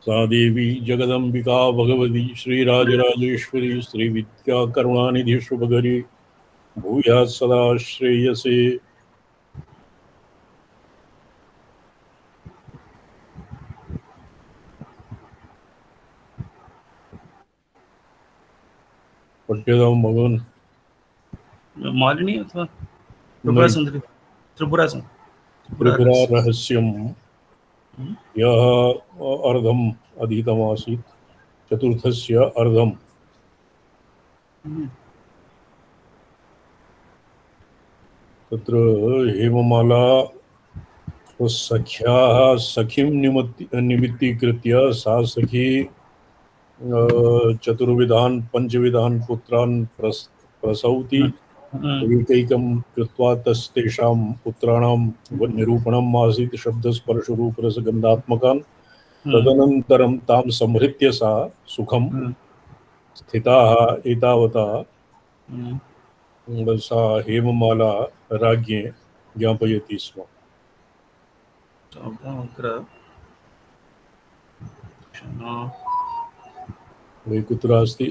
सा देवी जगदम्बिका भगवती श्रीराजराजेश्वरी श्रीविद्या करुणानिधि शुभकरी भूयात् सदा श्रेयसे। पठ्यतां भगवन्। मालिनी अथवा त्रिपुरा सुंदरी? त्रिपुरा त्रिपुरा रहस्यं यः अर्धम् अधीतमासीत् चतुर्थस्य अर्धम् तत्र हेममाला स्वसख्याः सखीं निमित्तीकृत्य सा सखी चतुर्विधान् पंचविधान् पुत्रान् प्रसौति। एकैकं कृत्वा तेषां पुत्राणां निरूपणम् आसीत् शब्दस्पर्शरूपरसगन्धात्मकान्। तदनन्तरं तां संहृत्य सा सुखं स्थिताः एतावता सा हेममाला राज्ञे ज्ञापयति स्म। वै कुत्र अस्ति?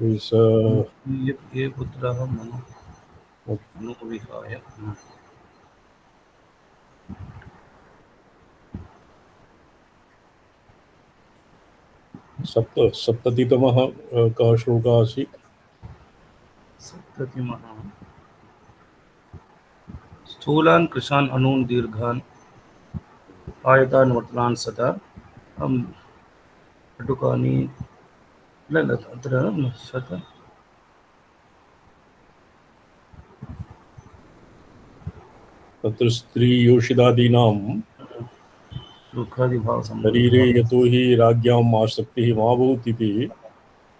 ये पुत्रः मनो विहाय सप्ततितमः कः श्लोकः आसीत्? सप्ततितमः स्थूलान् कृशान् अनून् दीर्घान् आयतान् वक्रान् सदा अटुकानि अत्र सदा तत्र स्त्रीयोषिदादीनां शरीरे यतो हि राज्ञाम् आसक्तिः मा भूत् इति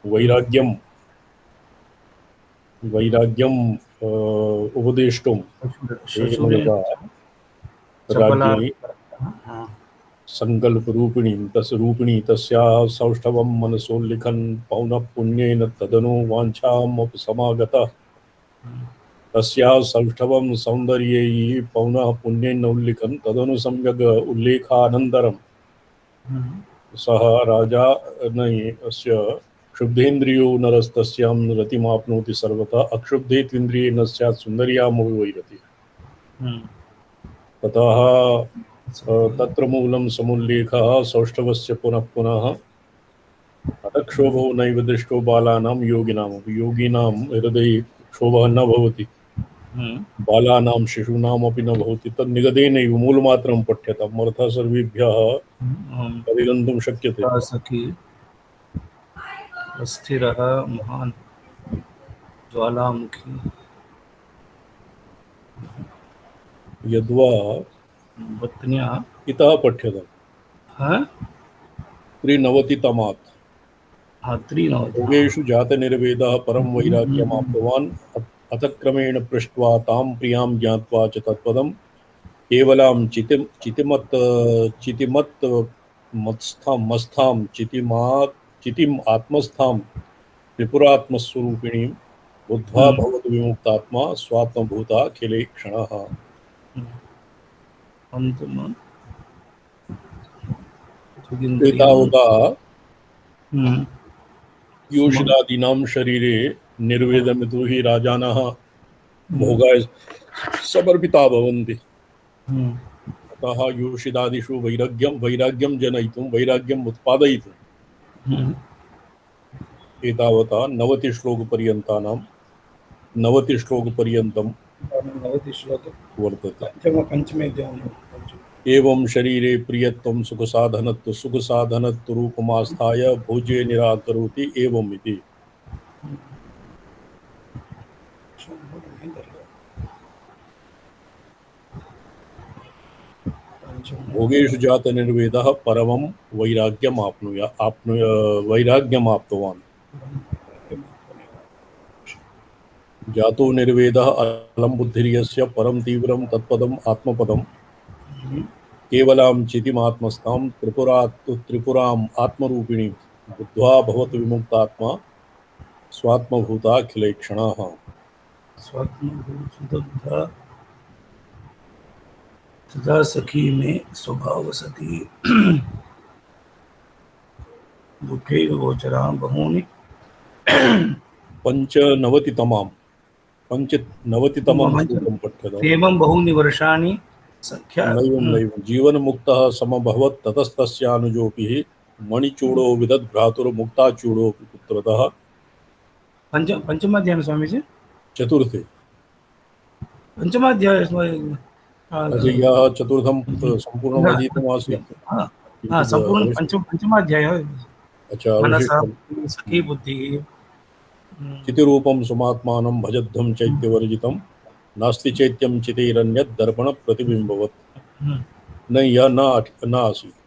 वैराग्यम् उपदेष्टुं राज्ञी संकल्परूपिणीं तस्याः सौष्ठवं मनसोल्लिखन् पौनः पुण्येन तदनु वाञ्छामपि समागतः। तस्याः सौष्ठवं सौन्दर्यैः पौनः पुण्येन उल्लिखन् तदनु सम्यग् उल्लेखानन्तरं सः राजा अस्य क्षुब्धेन्द्रियो नरस्तस्यां रतिमाप्नोति सर्वथा अक्षुब्धेन्द्रिये न स्यात् सुन्दर्यामपि वैरतिः। ततः तत्र मूलं समुल्लेखः सौष्ठवस्य पुनः पुनः अतक्षोभो नैव दृष्टो बालानां योगिनामपि। योगिनां हृदये क्षोभः न भवति, बालानां शिशूनामपि न भवति। तन्निगदेनैव मूलमात्रं पठ्यताम् अर्थः सर्वेभ्यः परिगन्तुं शक्यते। सखी अस्थिरः महान् ज्वालामुखी यद्वा पत्न्या इतः पठ्यताम् 93तमात् योगेषु जातनिर्वेदः परं वैराग्यमाप्तवान् अतक्रमेण पृष्ट्वा तां प्रियां ज्ञात्वा च तत्पदं केवलां चितिम् आत्मस्थां त्रिपुरात्मस्वरूपिणीं बुद्ध्वा भवतु विमुक्तात्मा स्वात्मभूता खिले क्षणः। एतावता योषिदादीनां शरीरे निर्वेदमितो हि राजानः भोगाय समर्पिता भवन्ति। अतः योषिदादिषु वैराग्यं जनयितुं वैराग्यम् उत्पादयितुं एतावता 90 श्लोकपर्यन्तानां 90 श्लोकपर्यन्तं वर्तते। एवं शरीरे प्रियत्वं सुखसाधनत्व रूपमास्थाय भोजे निराकरोति एवम् इति। भोगेषु जात निर्वेदः परमं वैराग्यमाप्तवान्। जातो निर्वेदः अलम बुद्धिर्यस्य परम तीव्रं तत्पदम् आत्मपदम् केवलां चितिमात्मस्थां त्रिपुराम् आत्मरूपिणीं बुद्ध्वा भवतु विमुक्तात्मा स्वात्मभूता अखिलेक्षणः। तथा सखी में स्वभाव सती दुखे गोचरा बहूनि पञ्चनवतितमां पञ्चनवतितमं श्लोकं पठ्यताम्। एवं बहूनि वर्षाणि सख्या नैवं नैवं जीवन्मुक्तः समभवत् ततस्तस्यानुजोऽपि मणिचूडो विदद्भ्रातुर्मुक्ताचूडोऽपि पुत्रतः। पंचमाध्याय में स्वामी जी चतुर्थे पंचमाध्याय अस्य यः चतुर्थं सम्पूर्णम् अधीतमासीत् हाँ हाँ किञ्चित् संपूर्ण अवशिष्टम्। पंचमाध्याय है। अच्छा मनसा अवशिष्टं सखी बुद्धि चितिरूपं समात्मानं भजद्धं चैत्यवर्जितं नास्ति चैत्यं चितैरन्यत् दर्पणप्रतिबिम्बवत्। न यः न आसीत्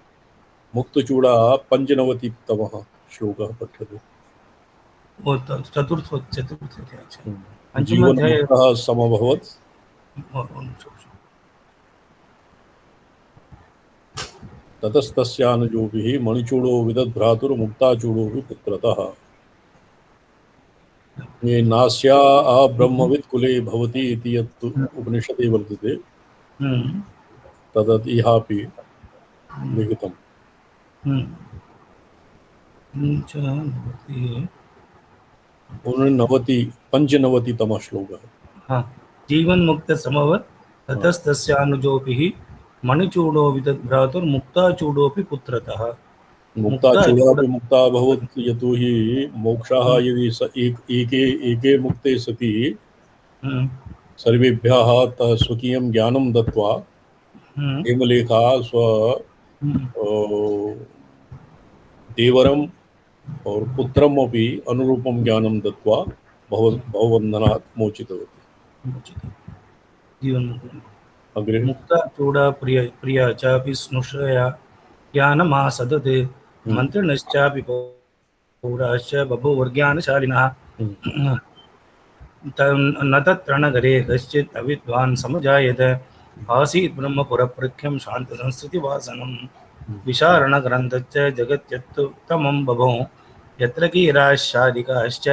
मुक्तचूडा पञ्चनवतितमः श्लोकः पठ्यते। वो चतुर्थ चतुर्थ अच्छा पंचमाध्याय जीवन्मुक्तः समभवत् ततस्तस्यानुजोभिः मणिचूडो विदद्भ्रातुर्मुक्ताचूडोऽपि पुत्रतः। ये नास्या ब्रह्मवित् कुले भवति इति यत् उपनिषदे वर्तते तदत् इहापि लिखितम्। पञ्चनवतितमः श्लोकः। हाँ जीवन मुक्त समवत् ततस्तस्यानुजोभिः मणिचूडो विदद्भ्रातुर्मुक्ताचूडोऽपि पुत्रतः। मुक्ताचूडापि मुक्ता अभवत् यतोहि मोक्षः यदि एके मुक्ते सति सर्वेभ्यः स्वकीयं ज्ञानं दत्वा हेमलेखा स्व देवरम् और पुत्रम् अपि अनुरूपं ज्ञानं दत्वा भवबन्धनात् मोचितवती। जीवन अग्रे मुक्ताचूडा प्रिया चापि स्नुषया ज्ञानमासदते मन्त्रिणश्चापि पौराश्च बभूवर्ज्ञानशालिनः न तत्र नगरे कश्चित् अविद्वान् समजायत आसीत् ब्रह्मपुरप्रख्यं शान्तसंस्कृतिवासनं विशारणग्रन्थश्च जगत्यत्युत्तमं बभौ यत्र कीराशादिकाश्च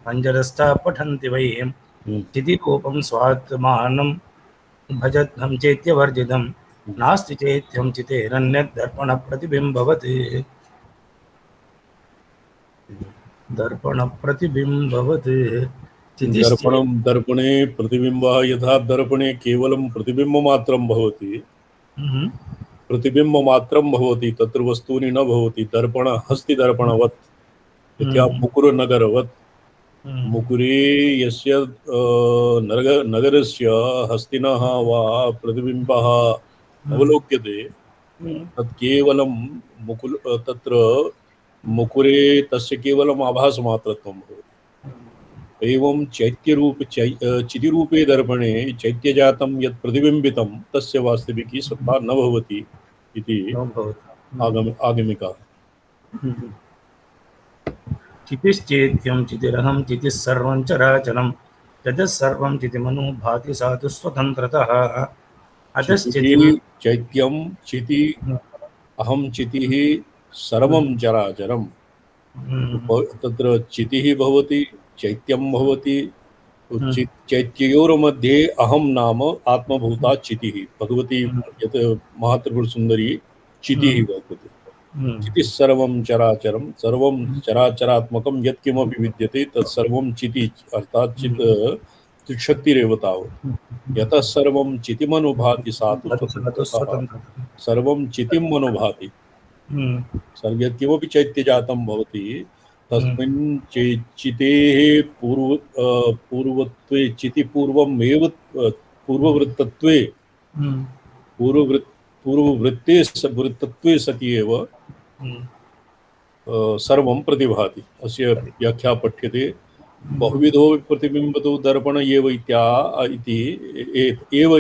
पञ्जरस्थाः पठन्ति वै चितिरूपं स्वात्मानं भजद्धं चेत्यवर्जितं नास्ति चेत्यं चितेरन्यत् दर्पणप्रतिबिम्बवत् दर्पणप्रतिबिम्बवत् दर्पणे प्रतिबिम्बः यथा दर्पणे केवलं प्रतिबिम्बमात्रं भवति प्रतिबिम्बमात्रं भवति तत्र वस्तूनि न भवति। दर्पण हस्तिदर्पणवत् यथा मुकुरनगरवत् मुकुरे यस्य नगरस्य हस्तिनः वा प्रतिबिम्बः अवलोक्यते तत् केवलं तत्र मुकुरे तस्य केवलम् आभासमात्रत्वं भवति। एवं चितिरूपे दर्पणे चैत्यजातं यत् प्रतिबिम्बितं तस्य वास्तविकी सत्ता न भवति इति आगमिकाः। चितिश्चेत्यं चितिरहं चितिः सर्वं चराचरं ततः सर्वं चितिमनो भाति साधु स्वतन्त्रतः चैत्यं चिति अहं चितिः सर्वं चराचरं तत्र चितिः भवति चैत्यं भवति चैत्ययोर्मध्ये अहं नाम आत्मभूता चितिः भगवती यत् महात्रिपुरसुन्दरी चितिः वर्तते। चितिः सर्वं चराचरं सर्वं चराचरात्मकं यत्किमपि विद्यते तत्सर्वं चितिः अर्थात् चित्शक्तिरेव तावत्। यतः सर्वं चितिमनुभाति सा तु स्वतन्त्रतः सर्वं चितिम् अनुभाति। यत्किमपि चैत्यजातं भवति तस्मिन् चितेः पूर्वत्वे चितिपूर्वमेव पूर्ववृत्तत्वे वृत्तत्वे सति एव सर्वं प्रतिभाति। अस्य व्याख्या पठ्यते बहुविधो प्रतिबिम्बतो दर्पण एव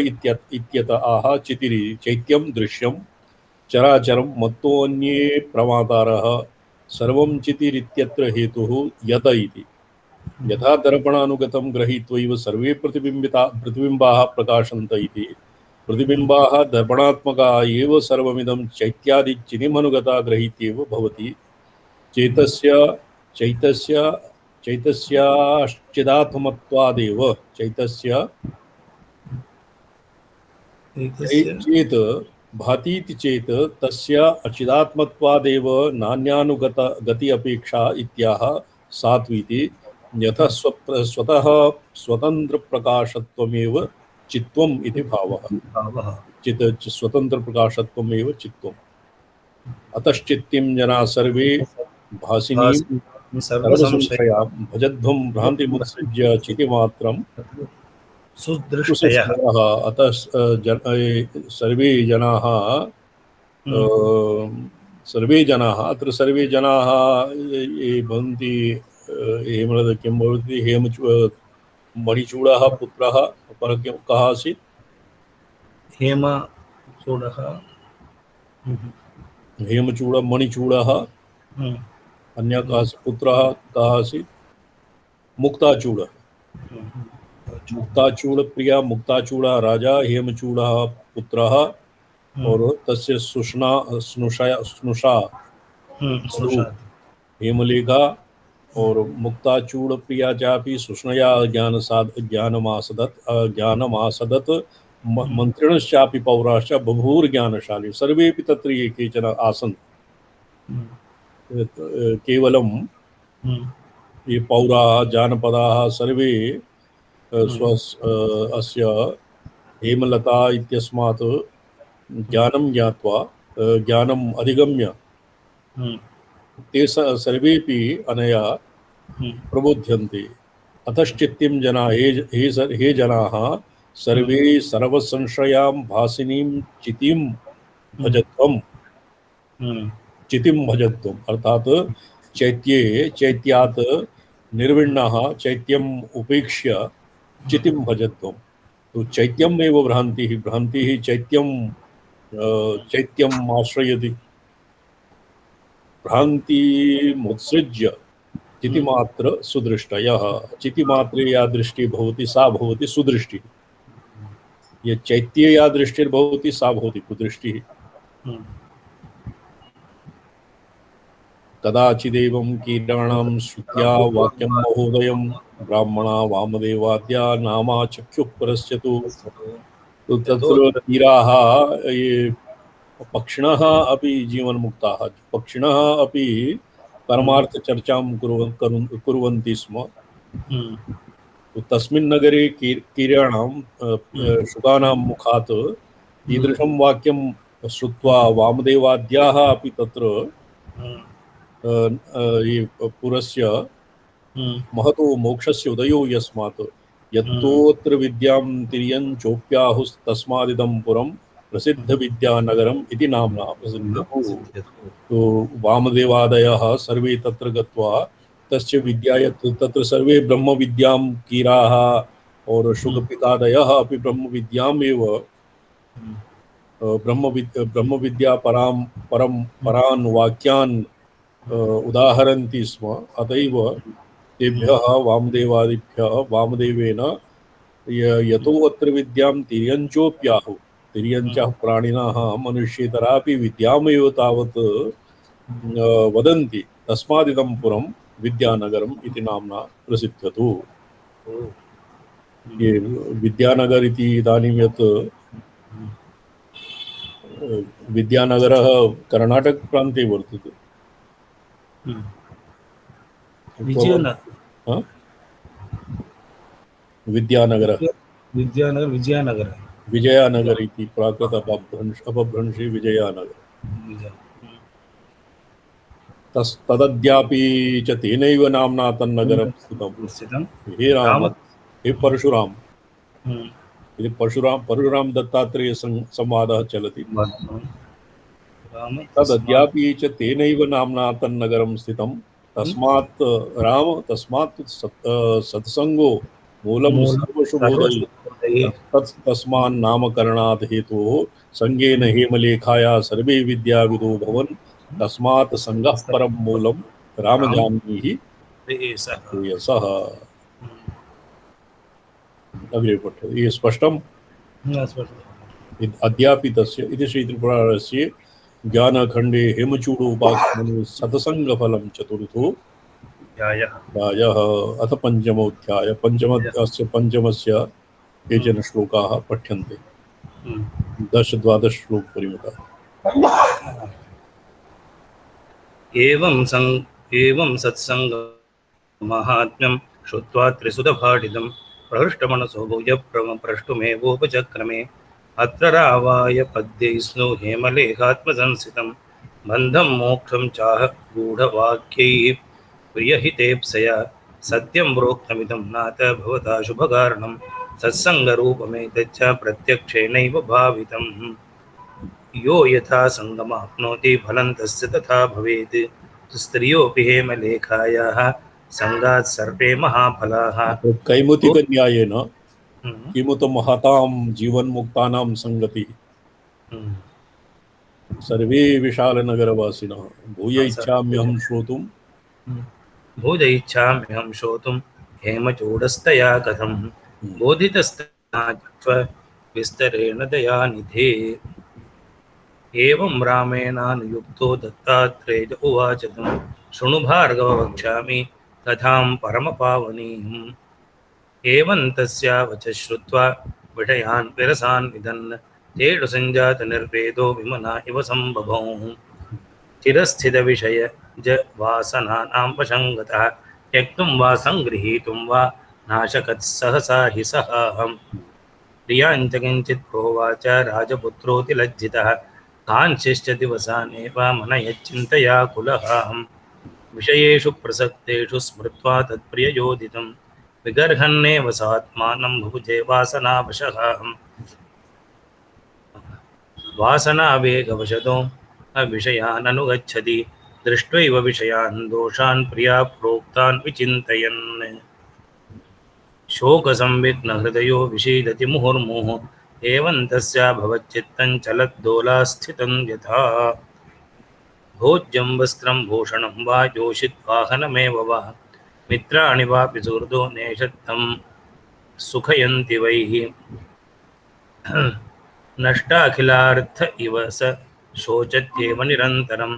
इत्यत आह चितिरि चैत्यं दृश्यं चराचरं मत्तोऽन्ये प्रमातारः सर्वं चितिरित्यत्र हेतुः यत इति। यथा दर्पणानुगतं गृहीत्वैव सर्वे प्रतिबिम्बाः प्रकाशन्त इति प्रतिबिम्बाः दर्पणात्मकाः एव सर्वमिदं चैत्यादि चितिमनुगता गृहीत्येव भवति। चैतस्याश्चिदात्मत्वादेव एकस्य चेत् भातीति चेत् तस्य अचिदात्मत्वादेव नान्यानुगत गति अपेक्षा इत्याह सात्विति यतः स्वतः स्वतन्त्रप्रकाशत्वमेव चित्वम् इति भावः। भावः चित् स्वतन्त्रप्रकाशत्वमेव चित्वम्। अतश्चित्तिं जना सर्वे भासिनीं सर्वसंशयां भजध्वं भ्रान्तिमुत्सृज्य चितिमात्रं सुदृष्टयः। अतः सर्वे जनाः सर्वे जनाः अत्र सर्वे जनाः ये भवन्ति हेमलता किं भवति मणिचूडः पुत्रः परं कः आसीत् हेमचूडः हेमचूड मणिचूडः अन्य कः पुत्रः कः आसीत् मुक्ताचूड मुक्ताचूड प्रिया मुक्ताचूड़ा राजा हेमचूड़ा पुत्रः और तस्य स्नुषा हेमलेखा और मुक्ताचूड़ प्रिया चापि सुष्णया ज्ञानमासदत् मंत्रिणश्चापि पौराश्च बभूर्ज्ञानशाली सर्वेपि तत्र ये केचन आसन् केवलं ये पौराः जानपदाः सर्वे अस्य हेमलता इत्यस्मात् ज्ञानं ज्ञात्वा ज्ञानम् अधिगम्य ते सर्वेपि अनया प्रबुध्यन्ते। अतश्चित्तिं जना हे जनाः सर्वे सर्वसंशयां भासिनीं चितिं भजत्वम् चितिं भजत्वम् अर्थात चैत्यात् निर्विण्णः चैत्यम् उपेक्ष्य चितिं भजत्वम्। तो चैत्यमेव भ्रान्तिः भ्रान्तिः चैत्यम् आश्रयति। भ्रान्तिमुत्सृज्य चितिमात्र सुदृष्टयः चितिमात्रे या दृष्टि भवति सा भवति सुदृष्टिः। ये चैत्ये या दृष्टिर्भवति सा भवति कुदृष्टिः। कदाचिदेवं कीटाणां श्रुत्या वाक्यं महोदयं ब्राह्मणा वामदेवाद्या नामा चक्षुः परस्यतु। तो तत्र कीराः ये पक्षिणः अपि जीवन्मुक्ताः पक्षिणः अपि परमार्थचर्चां कुर्वन्ति स्म। तो तस्मिन् नगरे कीराणां शुकानां मुखात् ईदृशं वाक्यं श्रुत्वा वामदेवाद्याः अपि तत्र पुरस्य महतो मोक्षस्य उदयो यस्मात् यत्तोऽत्र विद्यां तिर्यं चोप्याहुस्तस्मादिदं पुरं प्रसिद्ध विद्यानगरम् इति नाम्ना प्रसिद्धः। तो वामदेवादयः सर्वे तत्र गत्वा तस्य विद्याय तत्र सर्वे ब्रह्मविद्यां कीराः और शुकपितादयः अपि ब्रह्मविद्यामेव ब्रह्मविद्या परान् वाक्यान् उदाहरन्ति स्म। अतएव तेभ्यः वामदेवादिभ्यः वामदेवेन यतो अत्र विद्यां तिर्यञ्चोप्याहुः तिर्यञ्चः प्राणिनः मनुष्येतरापि विद्यामेव तावत् वदन्ति तस्मादिदं पुरं विद्यानगरम् इति नाम्ना प्रसिद्ध्यतु। ये विद्यानगर इति इदानीं यत् विद्यानगरः कर्णाटकप्रान्ते वर्तते। विजयानगर इति प्राकृत अपभ्रंशे विजयानगर। तदद्यापि च तेनैव नाम्ना तन्नगरं स्थितं। हे राम हे परशुराम इति परशुराम दत्तात्रेय संवादः चलति। तदद्यापि च तेनैव नाम्ना तन्नगरं स्थितं। तस्मात् राम तस्मात् सत्संगो मूलं सर्वशुभोदये तस्मान् नामकरणात् हेतोः संगेन हेमलेखाया सर्वे विद्याविदो भवन् तस्मात् संगः परं मूलं रामजान्मीः प्रेयसः। अग्रे पठ्यते। ये स्पष्टम् अद्यापि तस्य इति श्रीत्रिपुरारस्य ज्ञानखण्डे हेमचूडोपाख्याने सत्संगफलं चतुर्थो अध्यायः अथ पंचमोऽध्याय पंचमस्य केचन श्लोकाः पठ्यन्ते। 10-12 श्लोक परिमिता। एवं सत्संग महात्म्यं श्रुत्वा त्रिसुतभाटितं प्रहृष्टमनसो भूय प्रष्टुमेवोपचक्रमे अत्र रावाय पद्यैस्नो हेमलेखात्मसंस्थितं बन्धं मोक्षं चाह गूढवाक्यैः प्रियहितेप्सया सत्यं प्रोक्तमिदं नाथ भवता शुभकारणं सत्सङ्गरूपमेतच्च प्रत्यक्षेणैव भावितम् यो यथा सङ्गमाप्नोति फलं तस्य तथा भवेत् स्त्रियोऽपि हेमलेखायाः संगात् सर्वे महाफलाः। तो कैमुतिक न्यायेन किमुत महतां जीवन्मुक्तानां संगतिः सर्वे विशालनगरवासिनः भूय इच्छाम्यहं श्रोतुं भूजैच्छाम्यहं श्रोतुं हेमचूडस्तया कथं बोधितस्तव विस्तरेण दयानिधे। एवं रामेणानुयुक्तो दत्तात्रेय उवाच तं शृणु भार्गव वक्ष्यामि कथां परमपावनीम्। एवं तस्या वचः श्रुत्वा विषयान् विरसान् विदन् तेषु सञ्जातनिर्वेदो विमना इव सम्बभौ चिरस्थितविषयज वासनानां वशङ्गतः त्यक्तुं वा सङ्गृहीतुं वा नाशकत् सहसा हि सः प्रियाञ्च किञ्चित् प्रोवाच राजपुत्रोऽति लज्जितः काञ्चिश्च दिवसानेव मनयच्चिन्तयाकुलः विषयेषु प्रसक्तेषु स्मृत्वा तत्प्रिययोदितं विगर्हन्नेव सात्मानं भुजे वासनावशः वासनावेगवशतो विषयाननुगच्छति दृष्ट्वैव विषयान् दोषान् प्रिया प्रोक्तान् विचिन्तयन् शोकसंविघ्नहृदयो विषीदति मुहुर्मुहुः एवं तस्या भवच्चित्तं चलद्दोलास्थितं यथा भोज्यं वस्त्रं भूषणं वा योषित्वाहनमेव वा मित्राणि वापि सुहृदो नेषत्तं सुखयन्ति वैः नष्टाखिलार्थ इव स शोचत्येव निरन्तरं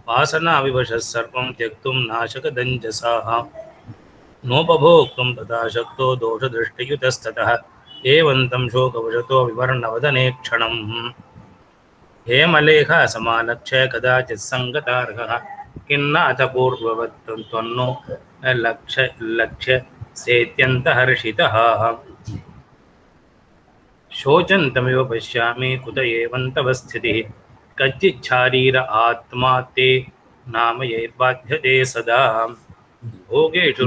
वासनाविवशः सर्वं त्यक्तुं नाशकदञ्जसाः नोपभोक्तुं तथा शक्तो दोषदृष्टियुतस्ततः एवं तं शोकवशतो विवर्णवदने क्षणम् हेमलेखा समालक्ष्य कदाचित् सङ्गतार्हः किन्नाथ पूर्ववत् त्वन्नो लक्ष्य सेत्यन्तहर्षितः शोचन्तमिव पश्यामि कुत एवं तव स्थितिः कच्चिच्छारीर आत्मा ते नामयैर्बाध्यते सदा भोगेषु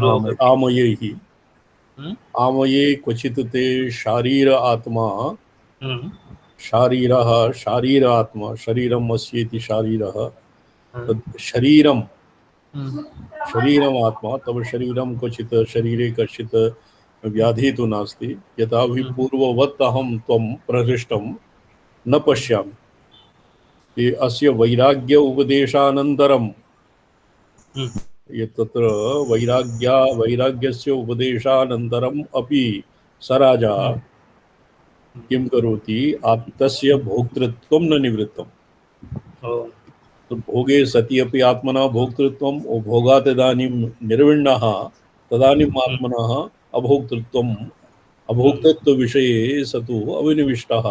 आमये क्वचित् ते शारीर आत्मा शारीरः शारीर आत्मा शरीरम् अस्येति शारीरः तद् शरीरम् आत्मा तव शरीरं क्वचित् शरीरे कश्चित् व्याधि तु नास्ति यथा पूर्ववत् अहं त्वं प्रहृष्टं न पश्यामि। अस्य वैराग्य उपदेशानन्तरं तत्र वैराग्यस्य उपदेशानन्तरम् अपि स राजा किं करोति तस्य भोक्तृत्वं न निवृत्तम्। तो भोगे सति अपि आत्मना भोक्तृत्वम् भोगात् इदानीं निर्विण्णः तदानीम् आत्मनः अभोक्तृत्वविषये स तु अविनिविष्टः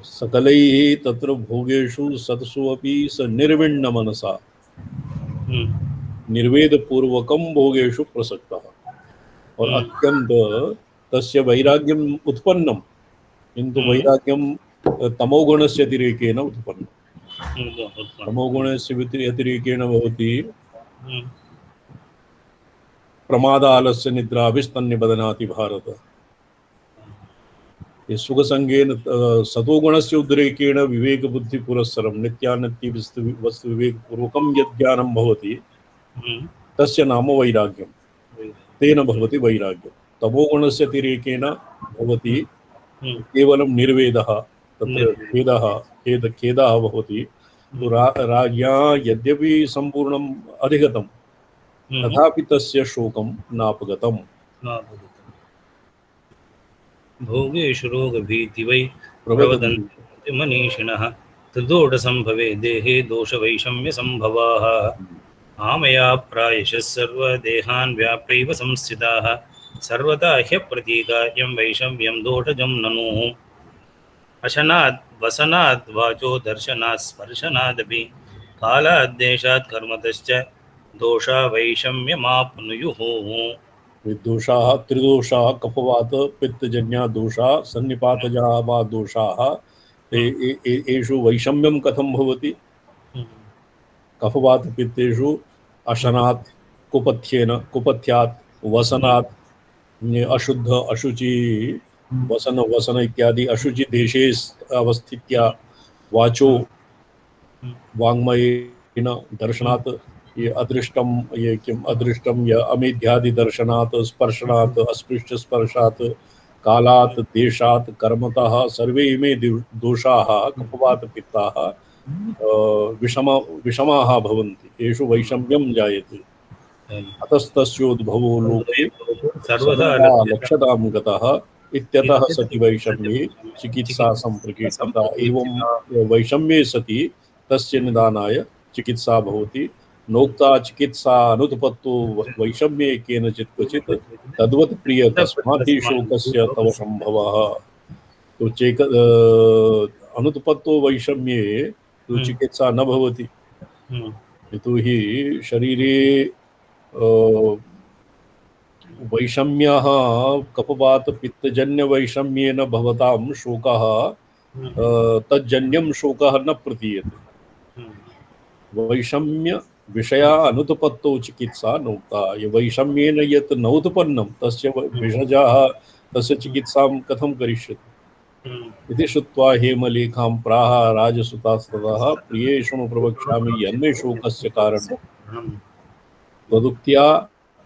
सकलैः तत्र भोगेषु सत्सु अपि स निर्विण्णमनसा निर्वेदपूर्वकं भोगेषु प्रसक्तः और अत्यंत तस्य वैराग्यम् उत्पन्नं किन्तु वैराग्यं तमोगुणस्य अतिरेकेण उत्पन्नं। तमोगुणस्य अतिरेकेण भवति प्रमादालस्य निद्राभिस्तन्यबदनाति भारत। सुखसंगेन सतोगुणस्य उद्रेकेण विवेकबुद्धिपुरस्सरं नित्यानित्य वस्तुविवेकपूर्वकं यद् ज्ञानं भवति तस्य नाम वैराग्यं। तेन भवति वैराग्यं। तमोगुणस्य अतिरेकेण भवति केवलं निर्वेदः तत्र खेदः भवति। राज्ञा यद्यपि सम्पूर्णम् अधिगतं तथापि तस्य शोकं नापगतम्। भोगेषु रोगभीति वै प्रवदन्ति मनीषिणः त्रिदोषसम्भवे देहे दोषवैषम्यसम्भवाः आमया प्रायशः सर्वदेहान् व्याप्यैव संस्थिताः सर्वदा ह्यप्रतीकार्यं वैषम्यं दोषजं ननु अशनात् वसनात् वाचो दर्शनात् स्पर्शनादपि कालात् देशात् कर्मतश्च दोषा वैषम्यमाप्नुयुः। विदोषाः त्रिदोषाः कफवात पित्तजन्या दोषा सन्निपातजा वा दोषाः एषु वैषम्यं कथं भवति? कफवात पित्तेषु अशनात् कुपथ्येन कुपथ्यात् वसनात् अशुद्ध अशुचि वसन वसन इत्यादि अशुचि देशे अवस्थित्या वाचो वाङ्मयेन दर्शनात् ये अदृष्टम ये किम अदृष्टम या अमेध्यादि दर्शनात् स्पर्शनात् अस्पृश्य स्पर्शात् कालात् देशात् कर्मतः सर्वे इमे दोषाः कफवात पित्ताः विषमाः भवन्ति येषु वैषम्यं जायते अतस्तस्योद्भवो लोके सर्वदा सर्वदा लक्ष्यतां गतः इत्यतः सति वैषम्ये चिकित्सा संप्रकीर्तिता एवं वैषम्ये सति तस्य निदानाय चिकित्सा भवति नोक्ता चिकित्सा अनुत्पत्तो वैषम्ये केनचित् क्वचित् तद्वत् प्रिय कस्मात् हि शोकस्य तव संभवः। तो चेक अनुत्पत्तो वैषम्ये तो चिकित्सा न भवति यतोहि शरीरे वैषम्यः कफवात पित्तजन्य वैषम्येन भवतां शोकः तज्जन्यं शोकः न प्रतीयते। वैषम्य विषया अनुत्पत्तौ चिकित्सा नोक्ता ये वैषम्येन यत् नोत्पन्नं तस्य विषजाः तस्य चिकित्सां कथं करिष्यति इति श्रुत्वा हेमलेखां प्राह राजसुतास्ततः प्रिये शृणु प्रवक्ष्यामि यन्मे शोकस्य कारणं तदुक्त्या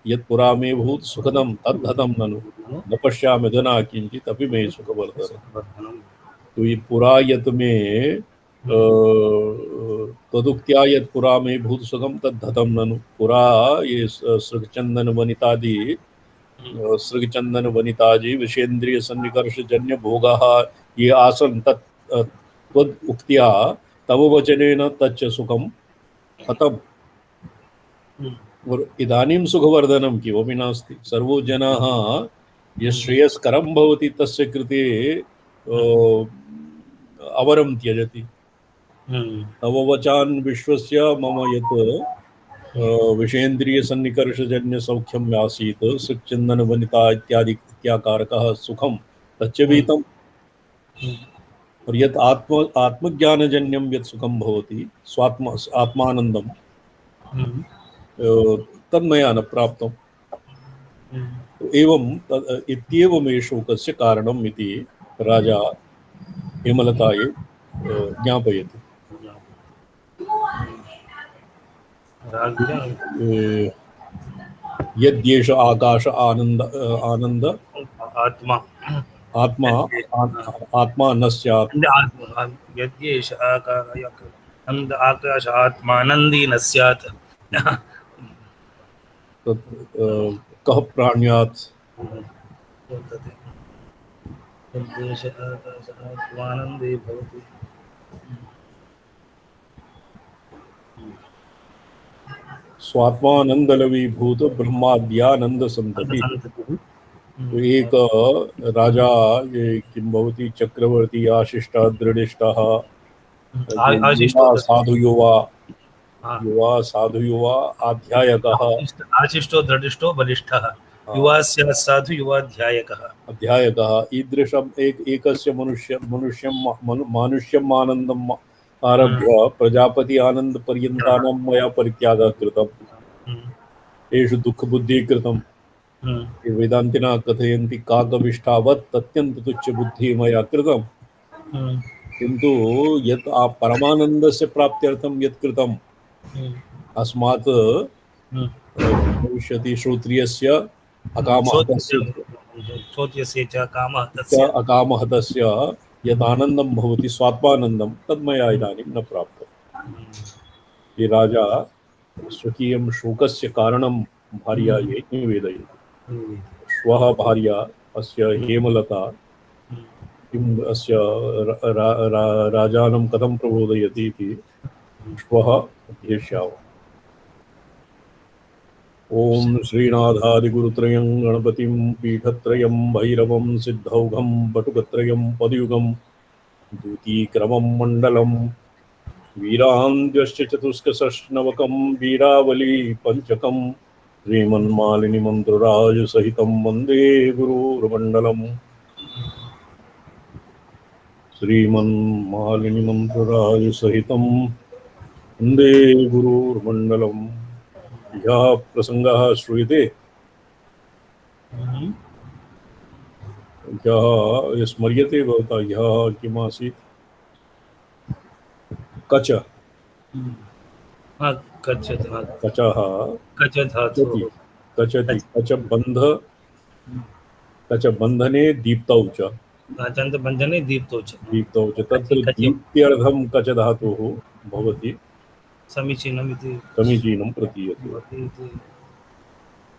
यत्पुरा मे भूत सुखदं तद्धतं ननु न पश्यामि अधुना किंचित् अपि मे सुखवर्धनम्। तो ये पुरा यत में तदुक्त्या यत्पुरा मे भूत सुखम तद्धतं ननु पुरा ये सृगचंदन वनितादि सृगचंदन वनितादि विषेन्द्रिय सन्निकर्ष जन्य भोगाः ये आसन तत् त्वद् उक्त्या तव वचनेन तच्च सुखम हतम् और इदानीं सुखवर्धनं किमपि नास्ति। सर्वो जनाः यत् श्रेयस्करं भवति तस्य कृते अवरं त्यजति। तव वचान् विश्वस्य मम यत् विषेन्द्रिय सन्निकर्षजन्य सौख्यम् आसीत् सच्चन्दन वनिता इत्यादि इत्याकारकः सुखं तच्च वीतम्। और यत् आत्मज्ञानजन्यं यत् सुखं भवति आत्मानन्दं तन्मया न प्राप्तम्। एवं इत्येवमे शोकस्य कारणम् इति राजा हेमलतायै ज्ञापयति। यद्येष आकाश आनंद आत्मा आत्मा आत्मा न स्यात् यद्येष आकाश आत्मानन्दी न स्यात् कः प्राण्यात् यद्येष आकाश आत्मानन्दे भवति स्वात्मानंदलवीभूत ब्रह्माद्यानंद संतति। तो एक राजा ये किं भवति चक्रवर्ती आशिष्टः दृढिष्टः साधु युवा अध्यायकः आशिष्टो दृढिष्टो बलिष्ठः युवा स्यात् साधु युवाध्यायकः अध्यायकः ईदृशम् एकस्य मानुष्यम् आनन्दम् आरभ्य प्रजापति आनंद पर्यन्तानां मया परित्यागः कृतम्। एषु दुःखबुद्धिः कृतम्। वेदान्तिना कथयन्ति काकविष्ठावत् तत्यन्त तुच्छ बुद्धिः मया कृतम्। किन्तु यत् परमानन्दस्य प्राप्त्यर्थं यत् कृतम् अस्मात् भविष्यति श्रोत्रियस्य अकामहतस्य यत् आनन्दं भवति स्वात्मानन्दं तन्मया इदानीं न प्राप्तम्। ये राजा स्वकीयं शोकस्य कारणं भार्यायै निवेदयति। श्वः भार्या अस्य हेमलता किम् अस्य राजानं कथं प्रबोधयति इति श्वः अध्येष्यामः। ओम श्रीनाथादिगुरुत्रयं गणपतिं पीठत्रयं भैरवं सिद्धौघं बटुकत्रयं पदयुगं द्वितीयक्रमं मण्डलं वीरान्त्यश्च चतुष्कषष्टनवकं वीरावली पञ्चकं श्रीमन्मालिनीमन्त्रराजसहितं वन्दे गुरुर्मण्डलम् श्रीमन्मालिनीमन्त्रराजसहितं वन्दे गुरुर्मण्डलम्। यः प्रसङ्गः श्रूयते यः स्मर्यते भवता यः किमासीत् कच कचः कचः कचधातुः कचति कचबन्धने दीप्तौ च चन्द्रबन्धने दीप्तौ च तत्र दीप्त्यर्थं कचधातुः भवति समीचीनमिति समीचीनं प्रतीयते। इति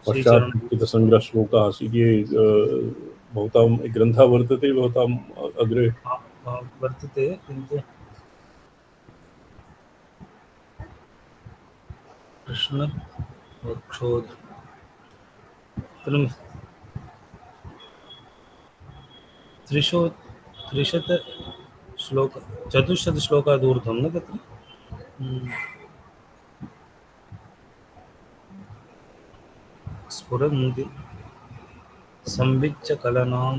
पश्चात् संग्रहश्लोकः आसीत् ये भवतां ग्रन्थः वर्तते भवताम् अग्रे वर्तते किन्तु कृष्णक्षोध त्रिशत श्लोक चतुश्शत श्लोकादूर्ध्वं न तत्र स्फुरन्ति संविच्च कलनां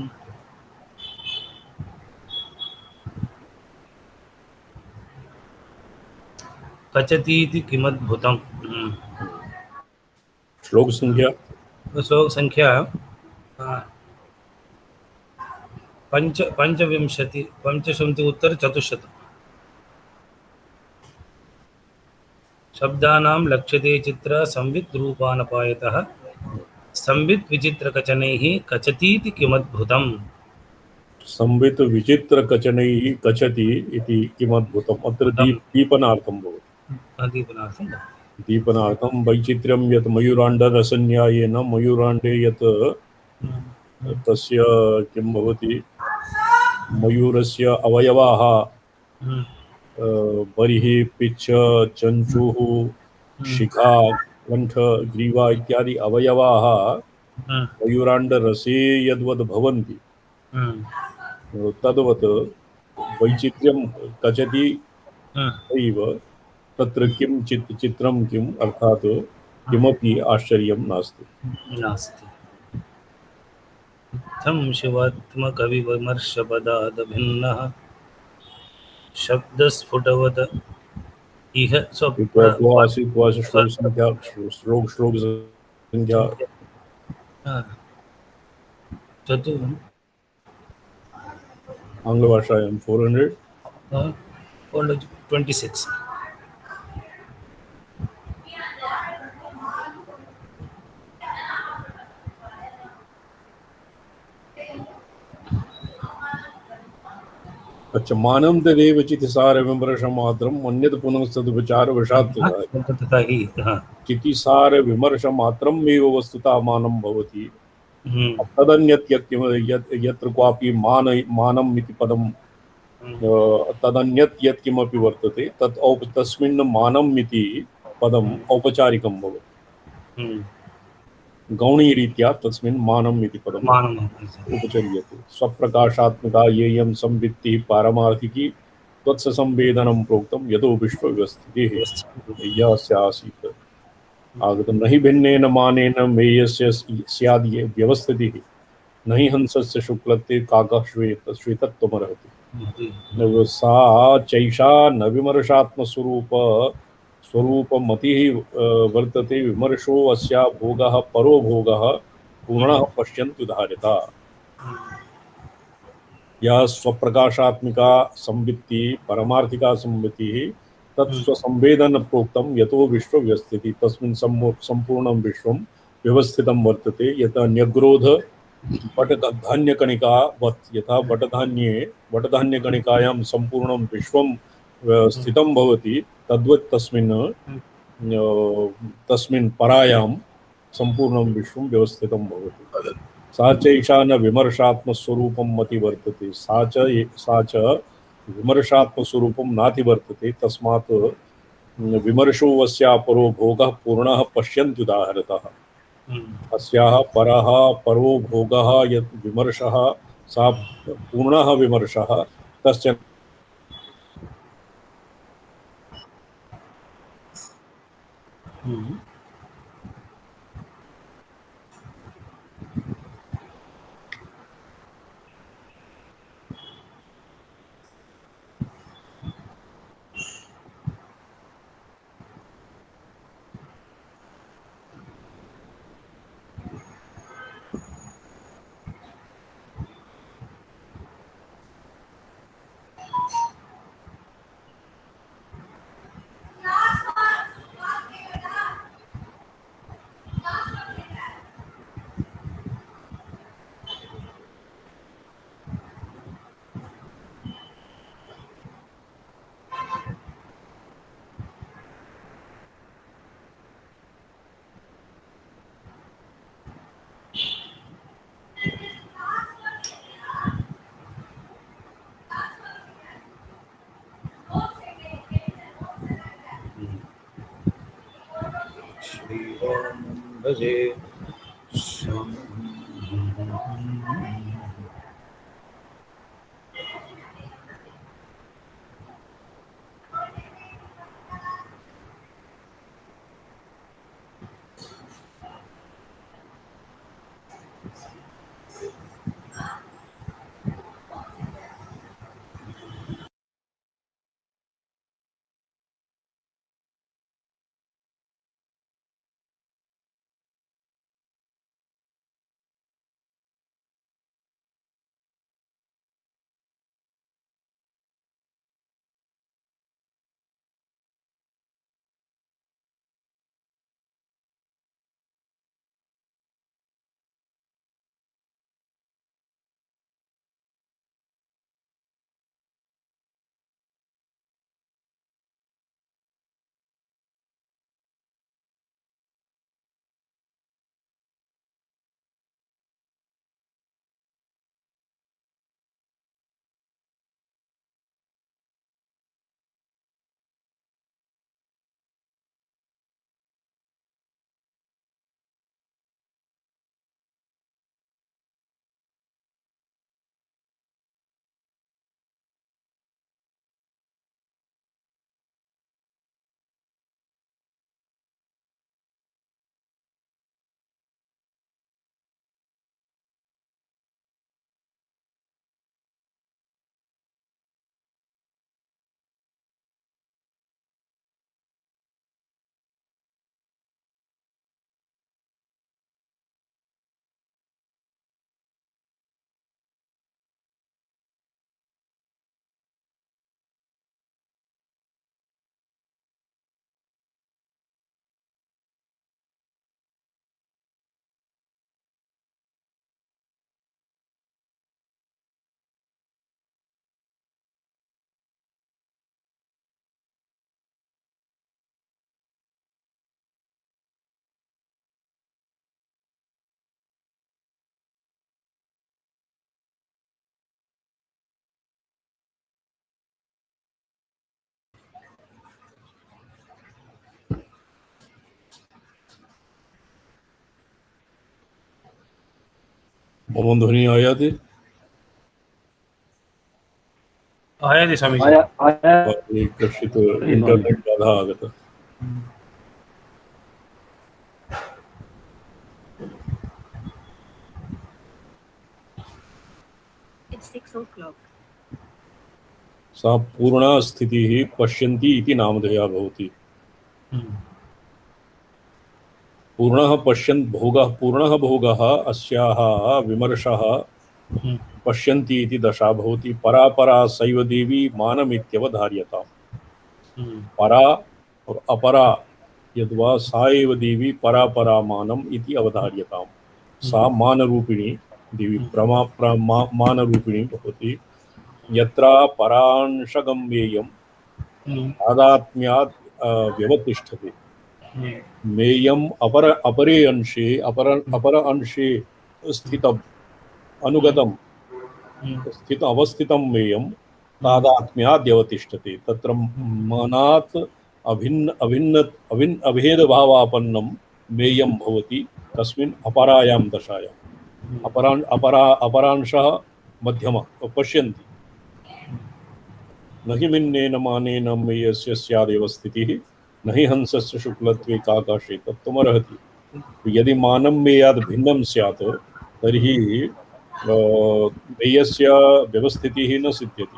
कचतीति किमद्भुतम्। श्लोक संख्या पंचविंशति उत्तर चतुश्शतम्। शब्दानां लक्ष्यते चित्र संवित् रूपानपायतः संवित् विचित्रकचनैः कचतीति किमद्भुतम्। संवित् विचित्रकचनैः कचति इति किमद्भुतम्। अत्र दीपनार्थं भवति। दीपनार्थं वैचित्र्यं यत् मयूराण्डरसन्यायेन मयूराण्डे यत् तस्य किं भवति मयूरस्य अवयवाः बर्हिः पिच्छ चञ्चुः शिखा कण्ठ ग्रीवा इत्यादि अवयवाः मयूराण्डरसे यद्वद् भवन्ति तद्वत् वैचित्र्यं कचति एव। तत्र किं चित्रं किम् अर्थात् किमपि आश्चर्यं नास्ति। इत्थं शिवात्मकविमर्शपदादभिन्नः शब्दस्फुटवत् इह श्लोक संख्या आङ्ग्लभाषायां 426। अच्छा मानं तदेव चितिसार विमर्शमात्रम् अन्यत् पुनः सद्विचारवशात् चितिसार विमर्शमात्रमेव वस्तुतः मानं भवति। तदन्यत् यत्र क्वापि मानम् इति पदं तदन्यत् यत् किमपि वर्तते तत् तस्मिन् मानम् इति पदम् औपचारिकं भवति। गौणीरीत्या तस्मिन् मानम् इति पदम् उपचर्यते। स्वप्रकाशात्मका येयं संवित्तिः पारमार्थिकी त्वत्संवेदनं प्रोक्तं यतो विश्वव्यवस्थितिः यस्यासीत् आगतं नहि भिन्नेन मानेन मेयस्य स्याद् व्यवस्थितिः नहि हंसस्य शुक्लत्वे काकः श्वेतत्वमर्हति। सा चैषा न विमर्शात्मस्वरूपमतिः वर्तते विमर्शो अस्या भोगः परो भोगः पूर्णः पश्यन्तु धारिता। यह स्वप्रकाशात्मिका संवित्ति परमार्थिका संवित्तिः तत्स्वसंवेदन प्रोक्तं यतो विश्वव्यवस्थितिः तस्मिन् संपूर्णं विश्वं व्यवस्थितं वर्तते। यथा न्यग्रोध वटधान्यकणिकावत् यथा वटधान्यकणिकायां संपूर्णं विश्वं स्थितं भवति तद्वत् तस्मिन् परायां संपूर्णं विश्वं व्यवस्थितं भवति। सा चैषा न विमर्शात्मस्वरूपं मति वर्तते सा च विमर्शात्मस्वरूपं नाति वर्तते। तस्मात् विमर्शो अस्या परो भोगः पूर्णः पश्यन्त्युदाहरतः। अस्याः परः परो भोगः यत् विमर्शः सा पूर्णः विमर्शः तस्य हम्म। श्रीराम भजे श्याम। मम ध्वनि आयाति? आयाति स्वामी जी। कश्चित् इंटरनेट बाधा आगता। It's 6 o'clock. सा पूर्णा स्थितिः पश्यन्ति इति नामधेया भवति। पूर्णः पश्यन् भोगः पूर्णः भोगः अस्याः विमर्शः पश्यन्ति इति दशा भवति। परा परा सैव देवी मानमित्यवधार्यताम्। परा और अपरा यद्वा सा एव देवी परा परा मानम इति अवधार्यताम्। सा मानरूपिणी देवी मानरूपिणी भवति। यत्र परांशगम्येयं तादात्म्यात् व्यवतिष्ठति। मेयम् अपरे अंशे अपर अंशे स्थितम् अनुगतं स्थित अवस्थितं मेयं तादात्म्याद्यवतिष्ठति। तत्र मनात् अभेदभावापन्नं मेयं भवति तस्मिन् अपरायां दशायाम्। अपरांशः मध्यमः पश्यन्ति। न हि मिन्नेन मानेन मेयस्य स्यादेव स्थितिः नहि हंसस्य शुक्लत्वे काकाशे तत्त्वमर्हति। यदि मानं मेयात् भिन्नं स्यात् तर्हि मेयस्य व्यवस्थितिः न सिद्ध्यति।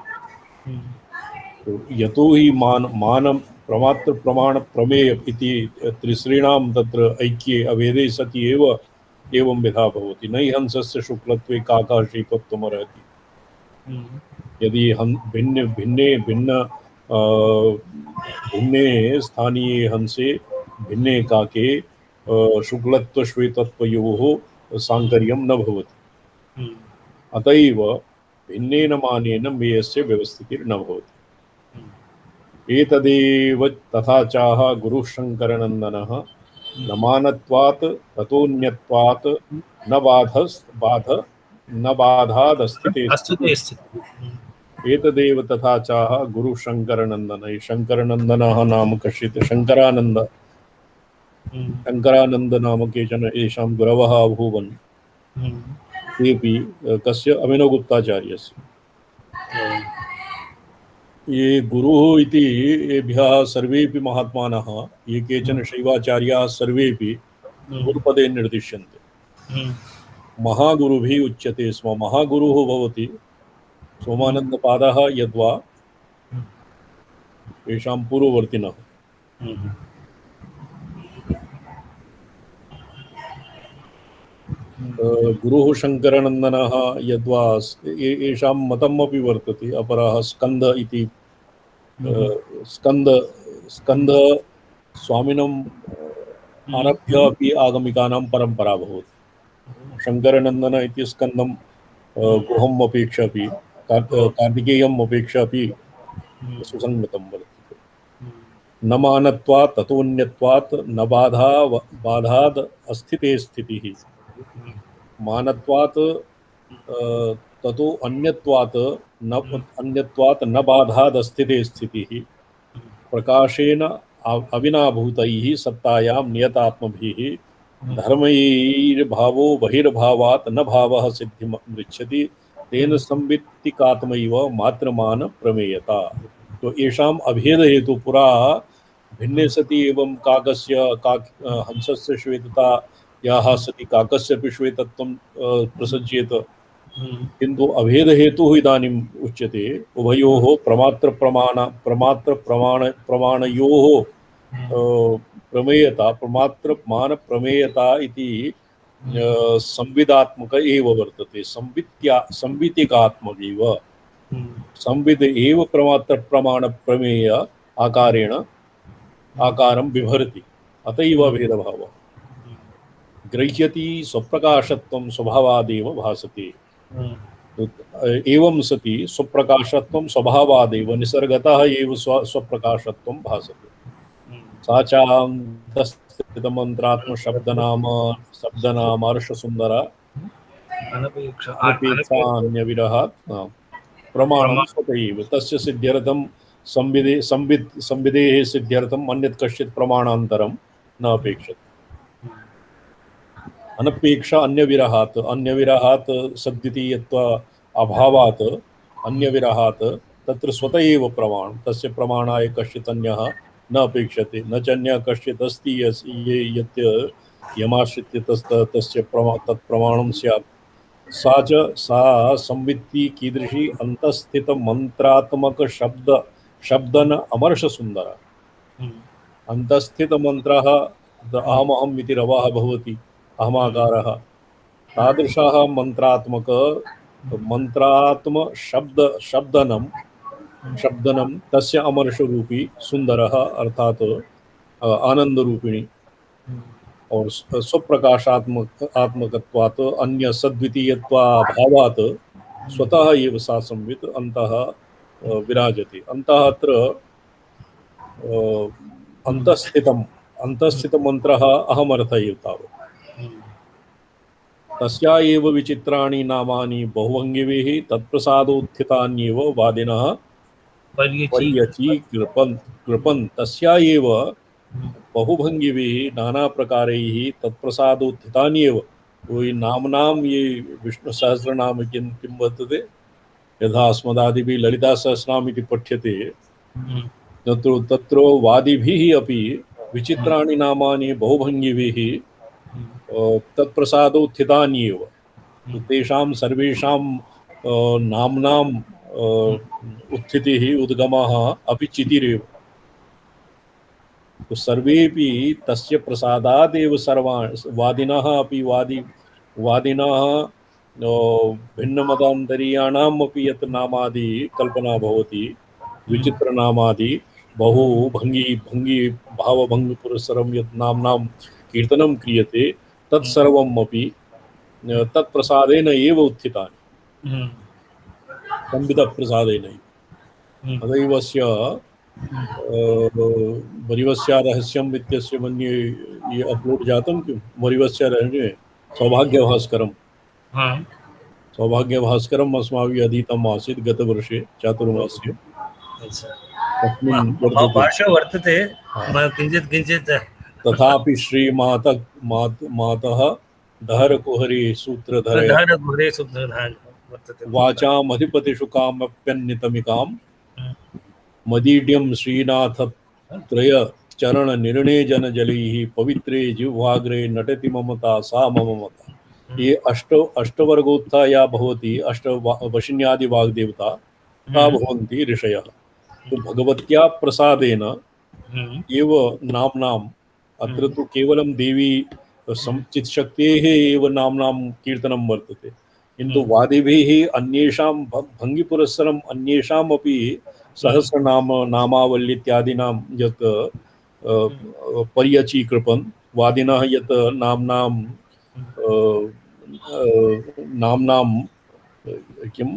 तो यतो हि मानं प्रमात्र प्रमाण प्रमेय इति त्रिश्रीणां तत्र ऐक्ये अभेदे सति एव एवं विधा भवति। नहि हंसस्य शुक्लत्वे काकाशे तत्त्वमर्हति। यदि हम भिन्न भिन्ने भिन्न भिन्ने स्थानीये हंसे भिन्ने काके शुक्लत्व श्वेतत्वयोः साङ्कर्यं न भवति। अतएव भिन्नेन मानेन मेयस्य व्यवस्थितिर्न भवति। एतदेव तथा चाह गुरुः शङ्करनन्दनः न मानत्वात् ततोऽन्यत्वात् न बाधादस्थिते। एतदेव तथा चाह गुरु शङ्करनन्दन। शङ्करनन्दनः नाम कश्चित् शङ्करानन्द नाम केचन येषां गुरवः अभूवन्। तेपि कस्य अभिनवगुप्ताचार्यस्य। ये गुरुः इति एभ्यः सर्वेपि महात्मानः ये केचन शैवाचार्याः सर्वेपि गुरुपदे निर्दिश्यन्ते। महागुरुभिः उच्यते स्म। महागुरुः भवति सोमानन्दपादः यद्वा येषां पूर्ववर्तिनः। गुरुः शङ्करनन्दनः यद्वा येषां मतमपि वर्तते। अपरः स्कन्द इति स्कन्द स्वामिनम् आरभ्य अपि आगमिकानां परम्परा भवति। शङ्करनन्दन इति स्कन्दं गुहम् अपेक्षा अपि कार्तिकेयम् अपेक्षा अपि सुसङ्गतं वर्तते। न मानत्वात् ततोऽन्यत्वात् न बाधाद् अस्थिते स्थितिः। मानत्वात् ततो अन्यत्वात् न बाधाद् अस्थिते स्थितिः। प्रकाशेन अविनाभूतैः सत्तायां नियतात्मभिः धर्मैर्भावो बहिर्भावात् न भावः सिद्धिं मृच्छति तेन संवित्तिकात्मैव मात्रमान प्रमेयता। तो येषाम् अभेद हेतु पुरा भिन्ने सति एवं हंसस्य श्वेतता याः सति काकस्यपि श्वेतत्वं प्रसज्येत। किन्तु अभेद हेतुः इदानीम् उच्यते उभयोः प्रमाणयोः प्रमेयता प्रमात्रमान प्रमेयता इति संविदात्मक एव वर्तते। संवितिकात्मकैव संविद एव प्रमात्र प्रमाण प्रमेय आकारं बिभर्ति। अतएव भेदभावः गृह्यति स्वप्रकाशत्वं स्वभावादेव भासते। एवं सति स्वप्रकाशत्वं स्वभावादेव निसर्गतः एव स्वप्रकाशत्वं भासते। सा चान्तस्थितमन्त्रात्म शब्दनामार्षसुन्दरा अनपेक्षान्यविरहात् प्रमाणं स्वतैव तस्य सिद्ध्यर्थं संविदेः सिद्ध्यर्थम् अन्यत् कश्चित् प्रमाणान्तरं न अपेक्षते। अनपेक्षा अन्यविरहात् सद्वितीयत्व अभावात् अन्यविरहात् तत्र स्वतः एव प्रमाणं तस्य प्रमाणाय कश्चित् अन्यः न अपेक्षते। न च अन्यः कश्चित् अस्ति यत् यमाश्रित्य तस्य तत्प्रमाणं स्यात्। सा संवित्ति कीदृशी अन्तःस्थित मंत्रात्मक शब्दन अमर्ष सुंदर। अन्तःस्थित मंत्रः अहमहम् इति रवः भवति अहमाकारः। तादृशः मंत्रात्म शब्दनं तस्य अमर्षरूपी सुंदरः अर्थात आनंदरूपिणी और स्वप्रकाशात्मकत्वात् अन्य सद्वितीयत्वाभावात् स्वतः एव सा संवित् अन्तः विराजते। अन्तः अत्र अन्तःस्थितमन्त्रः अहमर्थ एव तावत्। तस्या एव विचित्राणि नामानि बहुभङ्गिभिः तत्प्रसादोत्थितान्येव वादिनः पर्यचीकृपन्। तस्या एव बहुभङ्गिभिः नाना प्रकारैः तत्प्रसादोत्थितानि एव। वही नामनाम ये विष्णु सहस्रनाम किं वर्तते यथा अस्मदादिभिः ललिता सहस्रनाम इति पठ्यते तत्र वादिभिः अपि विचित्राणि नामानि बहुभङ्गिभिः तत्प्रसादौ स्थितानि एव। तेषां सर्वेषां नाम्नां उत्थितिः उद्गमः अपि चितिरेव। तो सर्वेपि तस्य प्रसादादेव सर्वाणि वादिनः अपि वादिनः भिन्नमतान्तरीयाणाम् अपि यत् नामादि कल्पना भवति, विचित्रनामादि बहु भङ्गी भावभङ्गिपुरस्सरं यत् नाम्नां कीर्तनं क्रियते तत्सर्वम् अपि तत्प्रसादेन एव उत्थितानि, संविदप्रसादेन। तदैवस्य वरिवस्या रहस्यम् इत्यस्य मन्ये ये अपलोड जातं किं वरिवस्या रहस्ये सौभाग्यभास्करं सौभाग्यभास्करम् अस्माभिः अधीतम् आसीत् गतवर्षे चातुर्मास्ये। तस्मिन् वर्तते भाषा वर्तते किञ्चित् किञ्चित्। तथापि मातः दहरकुहरे सूत्रधरया वाचाम् अधिपतिषु कामप्यन्नितमिकां मदीड्यं श्रीनाथत्रय चरण निर्णे जन जलैः पवित्रे जिह्वाग्रे नटति ममता सा मम मता। ये अष्टवर्गोत्था या भवति वशिन्यादि वाग्देवता ता भवन्ति ऋषयः। तो भगवत्या प्रसादेन एव नाम्नाम् अत्र तु केवलं देवी चित्शक्तेः एव नाम्नां कीर्तनं वर्तते, किन्तु वादिभिः अन्येषां भङ्गिपुरस्सरम् अन्येषामपि सहस्रनाम नामावल्यत्यादीनां यत् पर्यचीकृपन् वादिनः यत् नाम्नां किं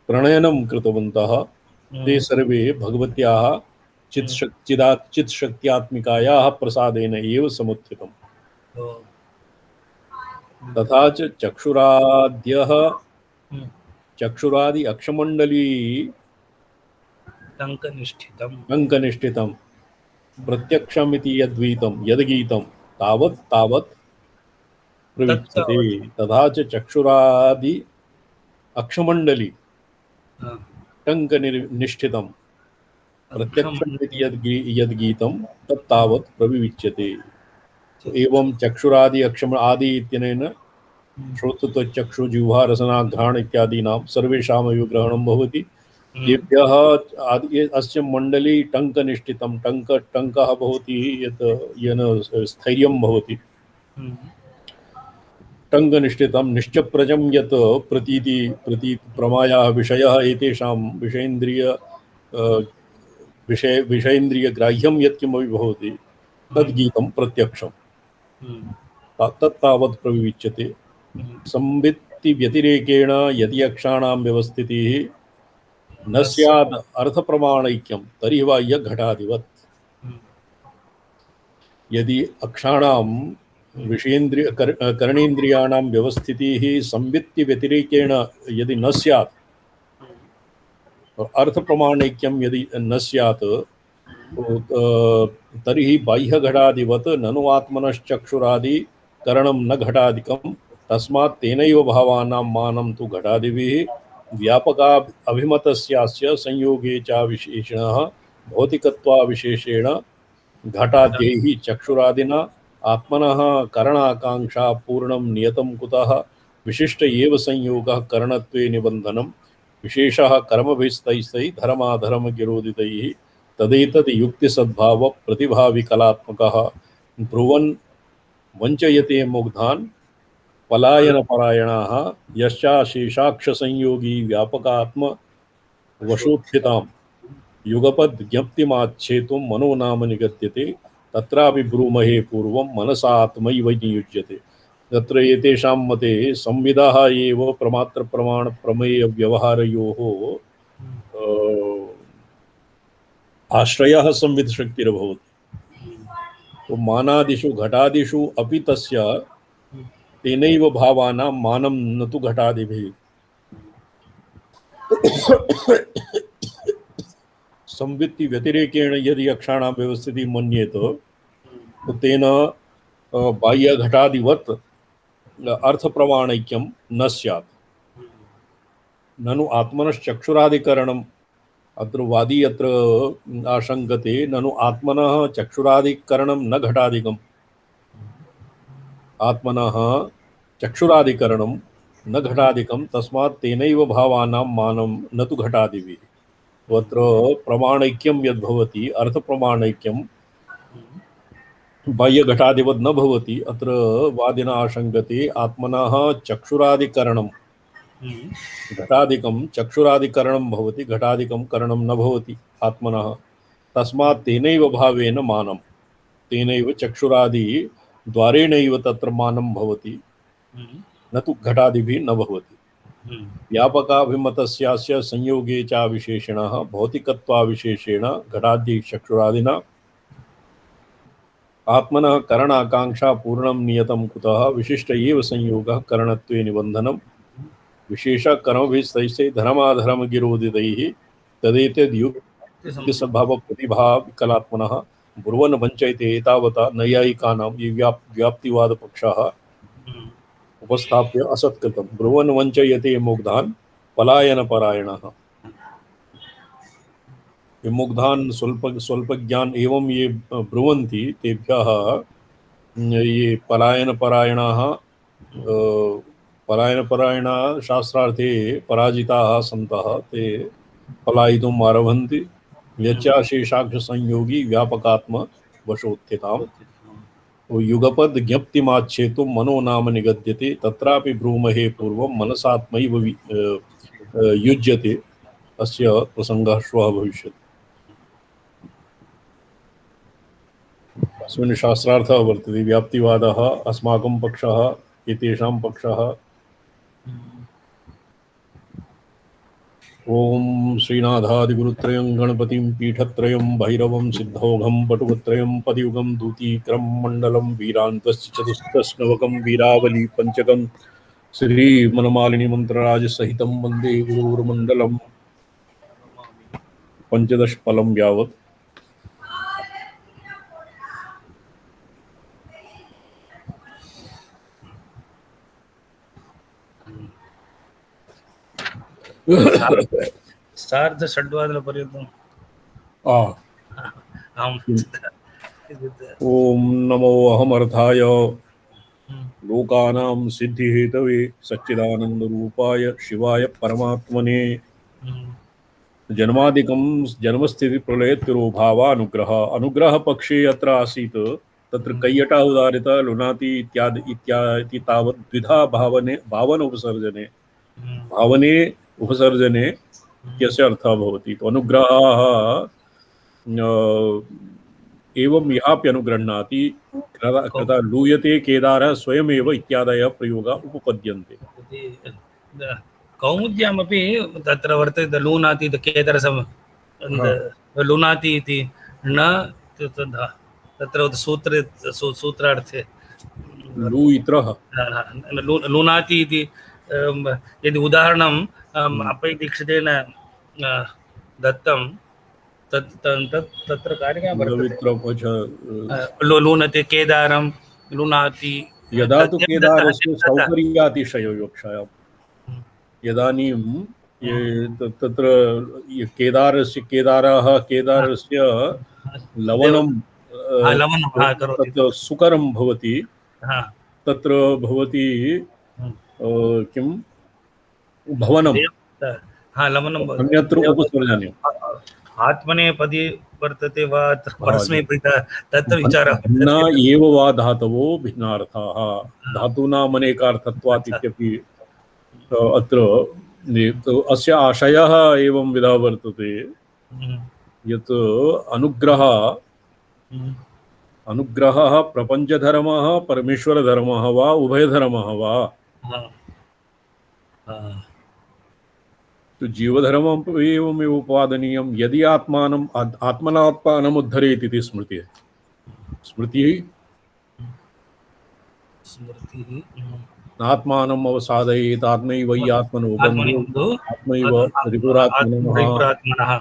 प्रणयनं कृतवन्तः ते सर्वे भगवत्याः चित्शक्त्यात्मिकायाः प्रसादेन एव समुत्थितम्। तथा च चक्षुरादि अक्षमण्डली टङ्कनिष्ठितं प्रत्यक्षमिति यद्गीतं तावत् प्रविच्यते। तथा च चक्षुरादि अक्षमण्डली टङ्कनिष्ठितं प्रत्यक्षमिति यद्गीतं तत्तावत् प्रविच्यते। एवं चक्षुरादि अक्षम आदि इत्यनेन श्रोत्रत्वचक्षु जिह्वा रसना घ्राण इत्यादीनां सर्वेषामेव ग्रहणं भवति। येभ्यः अस्य मण्डली टङ्कनिष्ठितं टङ्कः भवति यत् येन स्थैर्यं भवति, टङ्कनिष्ठितं निश्चप्रजं यत् प्रतीति प्रमायाः विषयः एतेषां विषयेन्द्रियग्राह्यं यत्किमपि भवति तद्गीतं प्रत्यक्षम् तत्तावत् प्रविच्यते। संवित्ति व्यतिरेकेण यदि अक्षाणां व्यवस्थितिः न स्यात् अर्थप्रमाणैक्यं तर्हि बाह्य घटादिवत्। यदि अक्षाणां विषयेन्द्रिय करणेन्द्रियाणां व्यवस्थितिः संवित्ति व्यतिरेकेण यदि न स्यात् अर्थप्रमाणैक्यं यदि न स्यात् तर्हि बाह्यघटादिवत् ननु आत्मनश्चक्षुरादि करणं न घटादिकं तस्मात् तेनैव भावानां मानं तु घटादिभिः व्यापका अभिमतस्यास्य संयोगे च विशेषणः भौतिकत्वाविशेषेण घटाद्यैः चक्षुरादिना आत्मनः करणाकांक्षा पूर्णं नियतं कुतः विशिष्ट एव संयोगः करणत्वे निबन्धनं विशेषः कर्मभिस्तैस्तैः धर्माधर्मगिरोदितैः तदेतद् युक्तिसद्भाव प्रतिभाविकलात्मकः ब्रुवन् वञ्चयते मुग्धान् पलायनपरायणाः यश्चाशेषाक्षसंयोगी व्यापकात्म वशोत्थितां युगपद् ज्ञप्तिमाच्छेतुं मनो नाम निगद्यते तत्रापि ब्रूमहे पूर्वं मनसा आत्मैव नियुज्यते। तत्र एतेषां मते संविदः एव प्रमात्रप्रमाणप्रमेयव्यवहारयोः आश्रयः संविदशक्तिर्भवति। तो मानादिषु घटादिषु अपि तस्य तेनैव भावानां मानं न तु घटादिभिः। संवित्ति व्यतिरेकेण यदि अक्षाणां व्यवस्थितिः मन्येत तो तेन बाह्यघटादिवत् अर्थप्रमाणैक्यं न स्यात्। ननु आत्मनश्चक्षुरादिकरणम् अत्र वादी अत्र आशंकते ननु आत्मनः चक्षुरादिकरणं न घटादिकम् आत्मनः चक्षुरादिकरणं न घटादिकं तस्मात् तेनैव भावानां मानं न तु घटादिभिः। अत्र प्रमाणैक्यं यद्भवति अर्थप्रमाणैक्यं बाह्यघटादिवत् न भवति। अत्र वादिना आशंकते आत्मनः चक्षुरादिकरणं घटादिकं चक्षुरादिकरणं भवति घटादिकं करणं न भवति आत्मनः तस्मात् तेनैव भावेन मानं तेनैव चक्षुरादि द्वारेणैव तत्र मानं भवति न तु घटादिभिः न भवति। व्यापकाभिमतस्यास्य संयोगे च विशेषणः भौतिकत्वाविशेषेण घटादि चक्षुरादिना आत्मनः करणाकांक्षा पूर्णं नियतं कुतः विशिष्ट एव संयोगः करणत्वे निबन्धनं विशेष कर्मभिस्तैः धर्माधर्मगिरोदितैः तदेतद् युक्तिसद्भाव प्रतिभा विकलात्मनः ब्रुवन् वञ्चयते एतावता नैयायिकानां ये व्याप्तिवादपक्षः उपस्थाप्य असत्कृतं ब्रुवन् वञ्चयते मुग्धान् पलायनपरायणः। ये मुग्धान् स्वल्पज्ञान एवं ये ब्रुवन्ति तेभ्यः ये पलायनपरायणाः पलायनपरायणाः शास्त्रार्थे पराजिताः सन्तः ते पलायितुम् आरभन्ति यच्चाशेषाक्षसंयोगी व्यापकात्म वशोत्थिताम् युगपद ज्ञप्तिमाच्छेतुं मनो नाम निगद्यते तत्रापि ब्रूमहे पूर्वं मनसात्मैव युज्यते अस्य प्रसंगः श्वः भविष्यति। अस्मिन् शास्त्रार्थः वर्तते व्याप्तिवादः अस्माकं पक्षः एतेषां पक्षः। ओम श्रीनाथादिगुरुत्रयं गणपतिं पीठत्रयं भैरवं सिद्धौघं पटुत्रयं पदयुगं दूतीक्रम मंडलं वीरान्तस्य चतुष्टस्नवकं वीरावली पंचकं श्रीमनमालिनी मंत्रराज सहितं वन्दे गुरुर्मण्डलं पंचदश फलं यावत्। सार्ध षड्वादनपर्यन्तम् ओम नमो अहमर्थाय लोकानां सिद्धिहेतवे सच्चिदानंदरूपाय शिवाय परमात्मने जन्मादिकं जन्मस्थितिप्रलयतिरोभावानुग्रह अनुग्रह पक्षे अत्र आसीत् तत्र कैयटा उदारिता लुनाति इत्यादि तावत् द्विधा भावन उपसर्जने भावने उपसर्जने यस्य अर्थः भवति। तो अनुग्रहः एवं यहापि अनुगृह्णाति कदा लूयते केदारः स्वयमेव इत्यादयः प्रयोगाः उपपद्यन्ते। कौमुद्यामपि तत्र वर्तते लूनाति केदारसम लूनाति इति न तत्र सूत्रार्थे लूयित्रः लूनाति इति यदि उदाहरणं अपैदीक्षितेन दत्तं तत्र कार्यं लूनते केदारं लूनाति यदा तु केदारस्य सौकर्यातिशयो योक्षायां यदानीं तत्र केदारस्य लवणं सुकरं भवति तत्र भवति किं भवनं लवणं अन्यत्र उपसर्जनीयम् आत्मनेपदी वर्तते वा परस्मै तत्र विचारः न एव वा धातवो भिन्नार्थाः धातूनाम् अनेकार्थत्वात् इत्यपि अत्र अस्य आशयः एवं विधा वर्तते यत् अनुग्रहः प्रपञ्चधर्मः परमेश्वरधर्मः वा उभयधर्मः वा तो जीवधर्मम् एवमेव उपादनीयं यदि आत्मनात्मानम् उद्धरेत् इति स्मृतिः आत्मानम् अवसादयेत् आत्मैव हि आत्मनो बन्धुः आत्मैव रिपुरात्मनः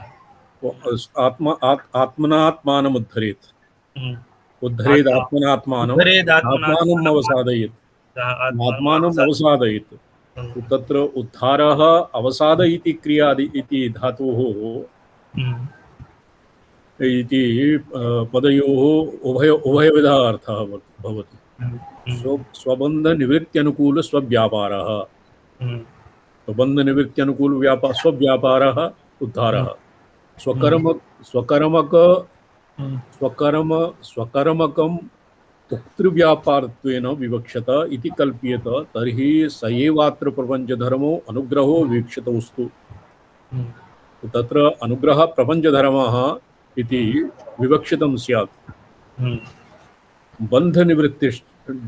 आत्मनात्मानम् उद्धरेत् आत्मनात्मानम् अवसादयेत् आत्मानम् अवसादयेत् तत्र उद्धारः अवसाद इति क्रिया इति धातोः इति पदयोः उभयविधः अर्थः भवति। स्वबन्धनिवृत्त्यनुकूल स्वव्यापारः, स्वबन्धनिवृत्त्यनुकूल स्वव्यापारः उद्धारः, स्वकर्मकं तृव्यापारत्वेन विवक्षत इति कल्प्येत तर्हि स एवात्र प्रपञ्चधर्मो अनुग्रहो वीक्षितोऽस्तु। तत्र अनुग्रह प्रपञ्चधर्मः इति विवक्षितं स्यात्।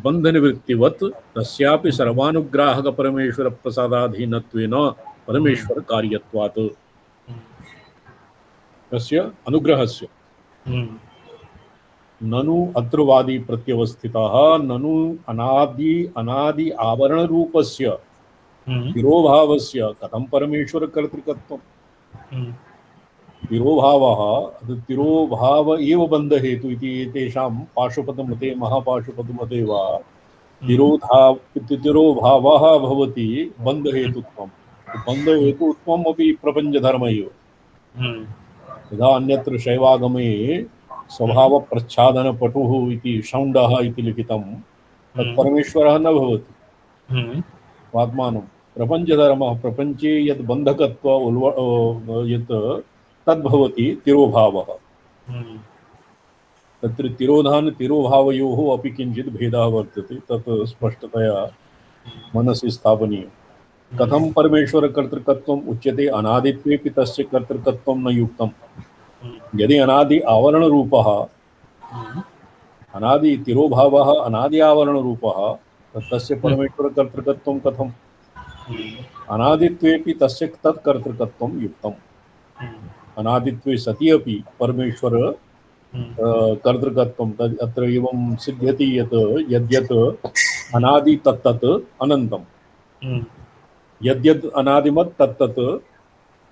बन्धनिवृत्तिवत् तस्यापि सर्वानुग्राहक परमेश्वर प्रसादाधीनत्वेन परमेश्वर कार्यत्वात् तस्य अनुग्रहस्य ननु अत्रवादी प्रत्यवस्थितः ननु अनादि आवरण रूपस्य तिरोभावस्य कथं परमेश्वर कर्तृकत्वम्। तिरोभाव एव बंध हेतु इति तेषां पाशुपतमते महापाशुपतमते वा तिरोभावः भवति बंध हेतुत्वम्। बंध हेतुत्वम् अपि प्रपञ्चधर्म एव। यदा अन्यत्र शैवागमे स्वभाव प्रच्छादन पटुः इति शौण्डः इति लिखितं तत् परमेश्वरः न भवति। आत्मानं प्रपञ्चधर्मः प्रपञ्चे यत् बन्धकत्व यत् तद्भवति तिरोभावः। तत्र तिरोभावयोः अपि किञ्चित् भेदः वर्तते, तत् स्पष्टतया मनसि स्थापनीयम्। कथं परमेश्वर कर्तृकत्वम् उच्यते अनादित्वेपि तस्य कर्तृकत्वं न युक्तम्। यदि अनादि आवरण रूपः अनादि तिरोभावः अनादि आवरण रूपः तस्य परमेश्वर कर्तृकत्वं कथम्। अनादित्वेपि तस्य तत् कर्तृकत्वं युक्तम्। अनादित्वे सति अपि परमेश्वर कर्तृकत्वं तद् अत्र एवं सिद्ध्यति यत् यद्यत् अनादि तत्तत् अनन्तम्, यद्यद् अनादिमत् तत्तत्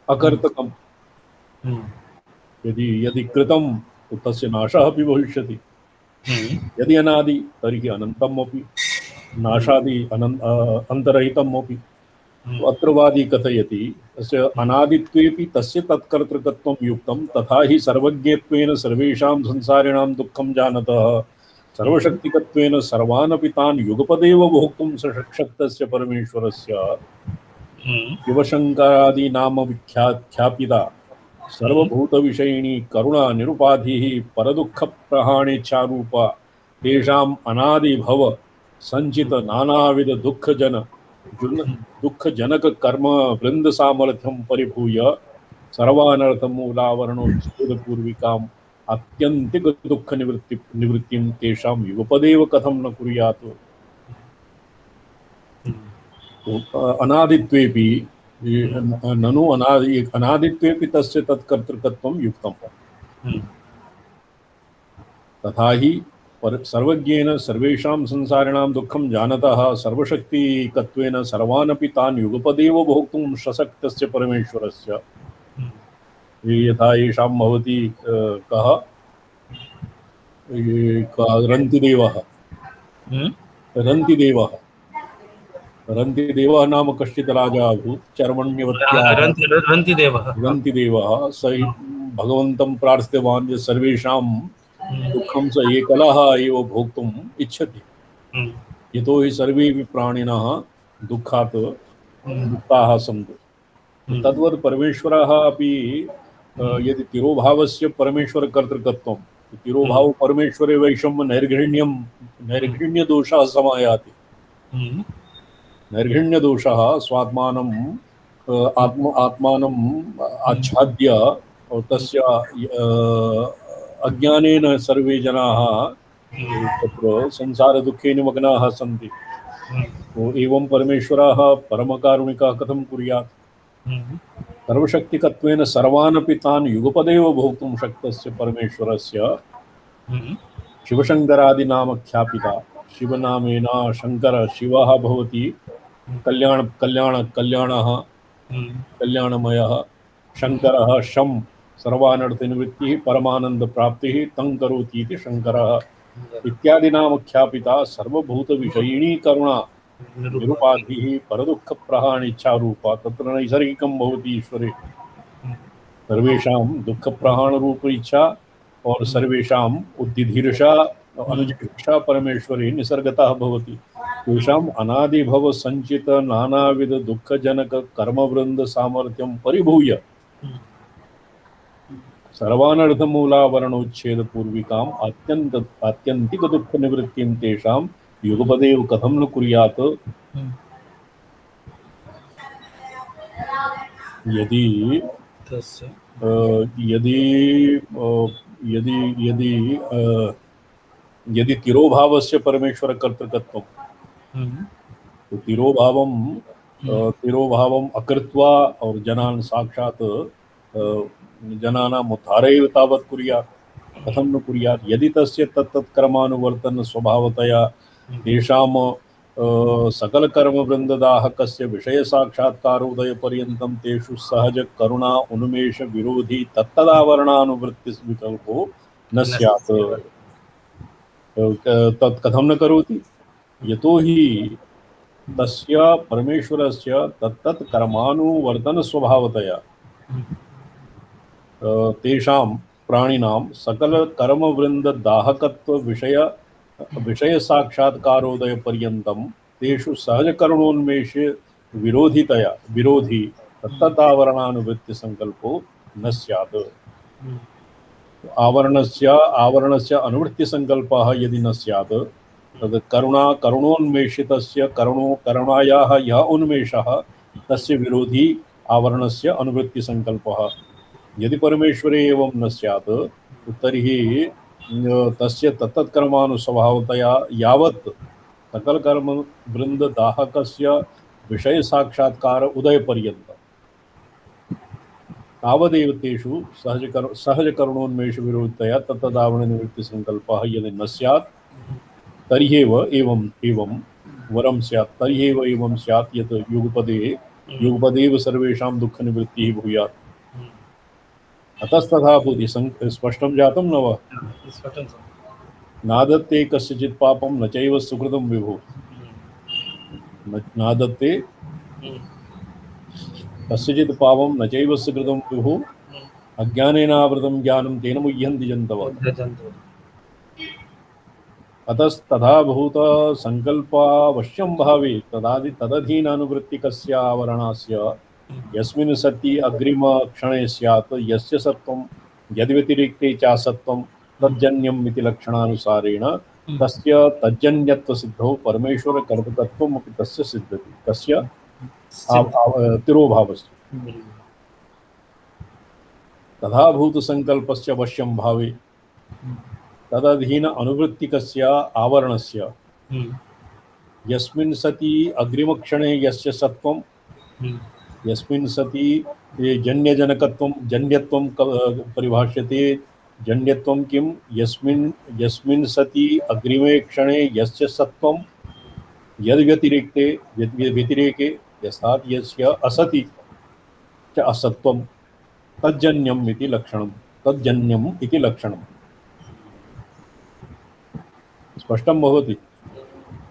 अकर्तकम्। यदि कृतं तस्य नाशः अपि भविष्यति। यदि अनादि तर्हि अनन्तम् अपि, नाशादि अन्तरहितम् अपि। अत्र वादी कथयति तस्य अनादित्वेपि तस्य तत्कर्तृकत्वं युक्तं तथा हि सर्वज्ञत्वेन सर्वेषां संसारिणां दुःखं जानतः सर्वशक्तिकत्वेन सर्वानपि तान् युगपदेव भोक्तुं सशक्तस्य परमेश्वरस्य शिवशङ्करादि नाम ख्यापिता सर्वभूतविषयिणी करुणा निरुपाधिः परदुःखप्रहाणेच्छारूपा तेषाम् अनादिभव संचित नानाविध दुःखजनक कर्म वृंद सामर्थ्यं परिभूय सर्वानर्थमूलावरणोच्छेदपूर्विकाम् आत्यन्तिक दुःख निवृत्तिं तेषां युगपदेव कथं न कुर्यात्। अनादित्वेपि ननु अनादित्वेपि तस्य तत्कर्तृकत्वं युक्तम्। तथा हि सर्वज्ञेन सर्वेषां संसारिणां दुःखं जानतः सर्वशक्तिकत्वेन सर्वानपि तान् युगपदेव भोक्तुं सशक्तस्य परमेश्वरस्य यथा येषां भवति कः रन्तिदेवः रन्तिदेवः नाम कश्चित् राजा अभूत् चर्मण्यवत्याः रन्तिदेवः स भगवन्तं प्रार्थितवान् यत् सर्वेषां दुःखं स एकलः एव भोक्तुम् इच्छति। यतो हि सर्वेऽपि प्राणिनः दुःखात् मुक्ताः सन्ति। तद्वत् परमेश्वरः अपि यदि तिरोभावस्य परमेश्वरकर्तृकत्वं तिरोभाव परमेश्वरे वैषम्य नैर्घृण्यदोषः समायाति। नैर्घृण्यदोषः स्वात्मानम् आत्मानम् आच्छाद्य तस्य अज्ञानेन सर्वे जनाः तत्र संसारदुःखे निमग्नाः सन्ति। एवं परमेश्वरः परमकारुणिकः कथं कुर्यात्। सर्वशक्तिकत्वेन सर्वानपि तान् युगपदेव भोक्तुं शक्तस्य परमेश्वरस्य शिवशङ्करादिनाम ख्यापिता शिवनामेन शङ्कर शिवः भवति कल्याणमयः शङ्करः शं सर्वानर्थनिवृत्तिः परमानन्दप्राप्तिः तं करोति इति शङ्करः इत्यादिनाम ख्यापिता सर्वभूतविषयिणी करुणा निरुपाधिः परदुःखप्रहाणेच्छारूपा। तत्र नैसर्गिकं भवति ईश्वरे सर्वेषां दुःखप्रहाण रूप इच्छा और सर्वेषां उद्दिधीर्षा अनुजिघ्षा परमेश्वरे निसर्गतः भवति। तेषाम् अनादिभव संचित नानाविध दुःखजनक कर्मवृंद सामर्थ्यं परिभूय सर्वानर्थमूलावरणोच्छेद पूर्विकाम् आत्यंतिक दुःख निवृत्तिं तेषां युगपदेव कथं न कुर्यात्। यदि यदि यदि यदि यदि तिरोभावस्य परमेश्वर कर्तृकत्वं तो तिरोभावम् अकृत्वा और जनान् साक्षात् जनानाम् उद्धारैव तावत् कुर्यात्, कथं न कुर्यात्। यदि तस्य तत्तत् कर्मानुवर्तन स्वभावतया तेषां सकल कर्म वृंददाहकस्य विषय साक्षात्कारोदय पर्यन्तं तेषु सहज करुणा उन्मेष विरोधी तत्तदावरणानुवृत्ति विकल्पो न स्यात्। तत् कथं न करोति, यतो हि तस्य परमेश्वरस्य तत्तत् कर्मानुवर्तन स्वभावतया तेषां प्राणिनां सकल कर्म वृंद दाहकत्व विषय साक्षात्कारोदय पर्यन्तं तेषु सहज करुणोन्मेष विरोधी तत्तदावरणानुवृत्ति संकल्पो न स्यात्। आवरणस्य अनुवृत्ति संकल्पः यदि न स्यात् तद् करुणोन्मेषितस्य करुणायाः यः उन्मेषः तस्य विरोधी आवरणस्य अनुवृत्ति संकल्पः यदि परमेश्वरे एवं न स्यात् तर्हि तस्य तत्तत्कर्मानुस्वभावतया यावत् सकल कर्म वृंद दाहकस्य विषय साक्षात्कार उदय पर्यन्तं तावदेव तेषु सहज करुणोन्मेष विरोधतया तत्तदावरण निवृत्ति संकल्पः यदि न स्यात् तर्ह्येव एवं वरं स्यात्। तर्ह्येव एवं स्यात् यत् युगपदेव सर्वेषां दुःख निवृत्तिः भूयात्। अतस्तथा भूति स्पष्टं जातं न वा? नादत्ते कस्यचित् पापं न चैव सुकृतं विभो। नादत्ते कस्यचित् पापं न चैव सुकृतं विभो अज्ञानेनावृतं ज्ञानं तेन मुह्यन्ति जन्तवः। अतस्तथा भूत संकल्पावश्यं भावे तदधीनानुवृत्तिकस्य आवरणस्य यस्मिन् सति अग्रिम क्षणे स्यात् यस्य सत्वं यद्व्यतिरिक्ते चासत्वं तज्जन्यम् इति लक्षणानुसारेण तस्य तज्जन्यत्व सिद्धौ परमेश्वर कर्तृत्वम् अपि तस्य सिद्धति। कस्य? तिरोभावस्य। तथा भूत संकल्पस्य वश्यं भावे तदधीन अनुवृत्तिकस्य आवरणस्य यस्मिन् सति अग्रिमक्षणे यस्य सत्वं यस्मिन् सति जन्यजनकत्वं जन्यत्वं परिभाष्यते। जन्यत्वं किं? यस्मिन् सति अग्रिमे क्षणे यस्य सत्वं यद्व्यतिरिक्ते व्यतिरेके यस्तात् यस्य असति च असत्वं तज्जन्यम् इति लक्षणम्। स्पष्टं भवति?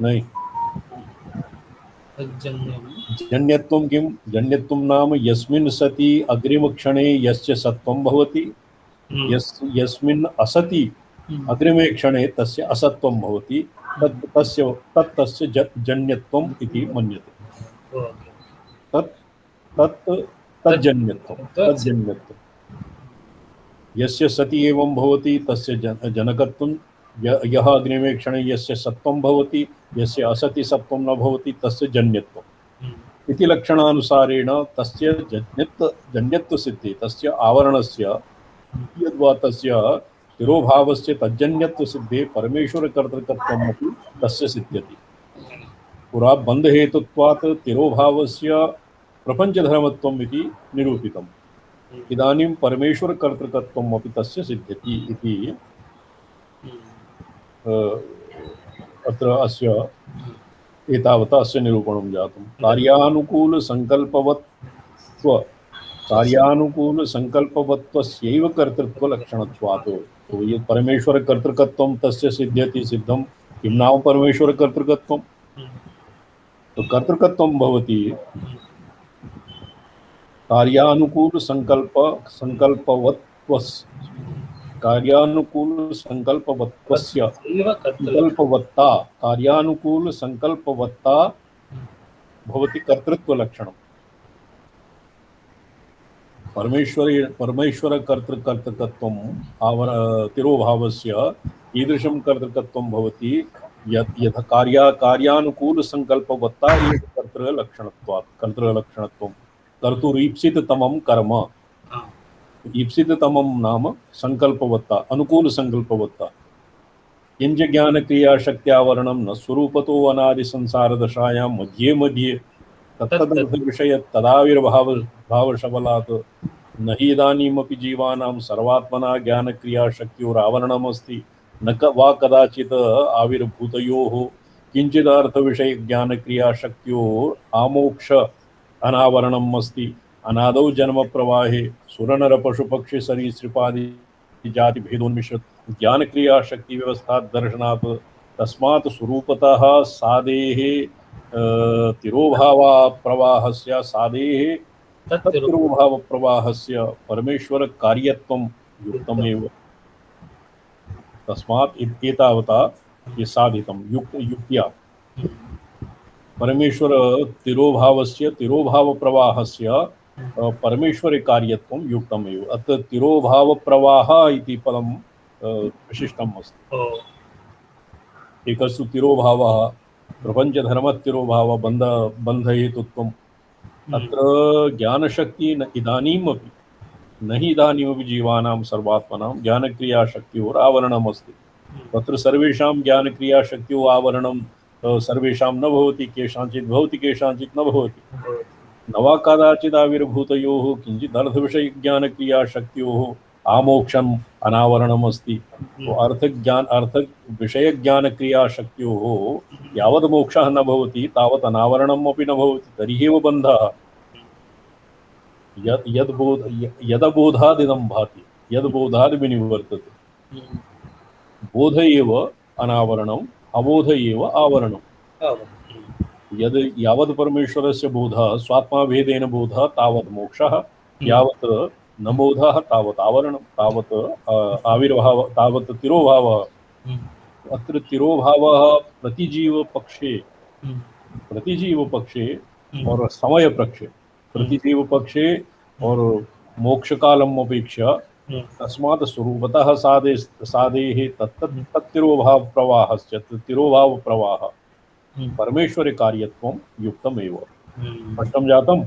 नहीं। जन्यत्वं किं? जन्यत्वं नाम यस्मिन् सति अग्रिमक्षणे यस्य सत्वं भवति यस्मिन् असति अग्रिमे क्षणे तस्य असत्वं भवति तस्य जन्यत्वम् इति मन्यते। तज्जन्यत्वं यस्य सति एवं भवति तस्य जनकत्वं यः अग्रिमे क्षणे यस्य सत्वं भवति यस्य असति सत्वं न भवति तस्य जन्यत्वम् इति लक्षणानुसारेण तस्य जन्यत्वसिद्धि तस्य आवरणस्य यद्वा तस्य तिरोभावस्य तज्जन्यत्वसिद्धे परमेश्वरकर्तृकत्वमपि तस्य सिद्ध्यति। पुरा बन्धहेतुत्वात् तिरोभावस्य प्रपञ्चधर्मत्वम् इति निरूपितम्। इदानीं परमेश्वरकर्तृकत्वम् अपि तस्य सिद्ध्यति इति अत्र अस्य एतावता अस्य निरूपणं जातं। कार्यानुकूलसंकल्पवत्वस्यैव कर्तृत्वलक्षणत्वात्। तो ये परमेश्वरकर्तृकत्वं तस्य सिद्ध्यति सिद्धं। किं नाम परमेश्वरकर्तृकत्वं? तो कर्तृकत्वं भवति कार्यानुकूल संकल्पवत्वस्य संकल्पवत्ता कार्यानुकूल संकल्पवत्ता भवति कर्तृत्वलक्षणम्। परमेश्वर कर्तृकर्तृकत्वम् तिरोभावस्य ईदृशं कर्तृकत्वं भवति यथा कार्यानुकूल संकल्पवत्ता एव कर्तृलक्षणत्वं कर्तुरीप्सिततमं कर्म। ईप्सिततमं नाम संकल्पवत्ता अनुकूल संकल्पवत्ता किंच ज्ञान क्रिया शक्त्यावरणं न स्वरूपतो अनादि संसार दशायां मध्ये मध्ये तत्तदर्थ विषय तदाविर्भाव भावशबलात् न हि इदानीमपि जीवानां सर्वात्मना ज्ञान क्रिया शक्त्योरावरणमस्ति न वा कदाचित् आविर्भूतयोः किंचिदर्थ विषय ज्ञान क्रिया शक्त्योः आमोक्ष अनावरणम् अस्ति। अनादौ जन्म प्रवाहे सुरनर पशु पक्षी सरीसृपादि जाति भेदोन्मिश्रित ज्ञान क्रिया शक्ति व्यवस्था दर्शनात् तस्मात् स्वरूपतः सादेः तिरोभाव प्रवाहस्य सादेः तत्तिरोभाव प्रवाहस्य परमेश्वर कार्यत्वं युक्तमेव। तस्मात् एतावता ये साधितं युक्त्या परमेश्वर तिरोभावस्य तिरोभाव प्रवाहस्य परमेश्वरे कार्यत्वं युक्तमेव। अत्र तिरोभाव प्रवाह इति पदं विशिष्टम् अस्ति। एकस्तु तिरोभावः प्रपञ्चधर्मतिरोभाव बन्धहेतुत्वम्। अत्र ज्ञानशक्ति न इदानीमपि न हि इदानीमपि जीवानां सर्वात्मनां ज्ञानक्रियाशक्त्योः आवरणम् अस्ति। तत्र सर्वेषां ज्ञानक्रियाशक्त्योः आवरणं सर्वेषां न भवति, केषाञ्चित् भवति केषाञ्चित् न भवति। न वा कदाचिदाविर्भूतयोः किञ्चिदर्थविषयज्ञानक्रियाशक्त्योः आमोक्षम् अनावरणम् अस्ति। तो अर्थविषयज्ञानक्रियाशक्त्योः यावत् मोक्षः न भवति तावत् अनावरणम् अपि न भवति। तर्हि एव बन्धः यदबोधादिदं भाति यदबोधाद्विनिवर्तते। बोध एव अनावरणम् अबोध एव आवरणम्। यद् यावत् परमेश्वरस्य बोधः स्वात्माभेदेन बोधः तावत् मोक्षः, यावत् न बोधः तावत् आवरणं, तावत् आविर्भाव तावत् तिरोभावः। अत्र तिरोभावः प्रतिजीव पक्षे और समय पक्षे, प्रतिजीव पक्षे और मोक्ष कालम अपेक्षा तस्मात् स्वरूपतः सादेः तत्तिरोभाव प्रवाहस्य तिरोभाव प्रवाह परमेश्वरे कार्यत्वं युक्तमेव। स्पष्टं जातम्?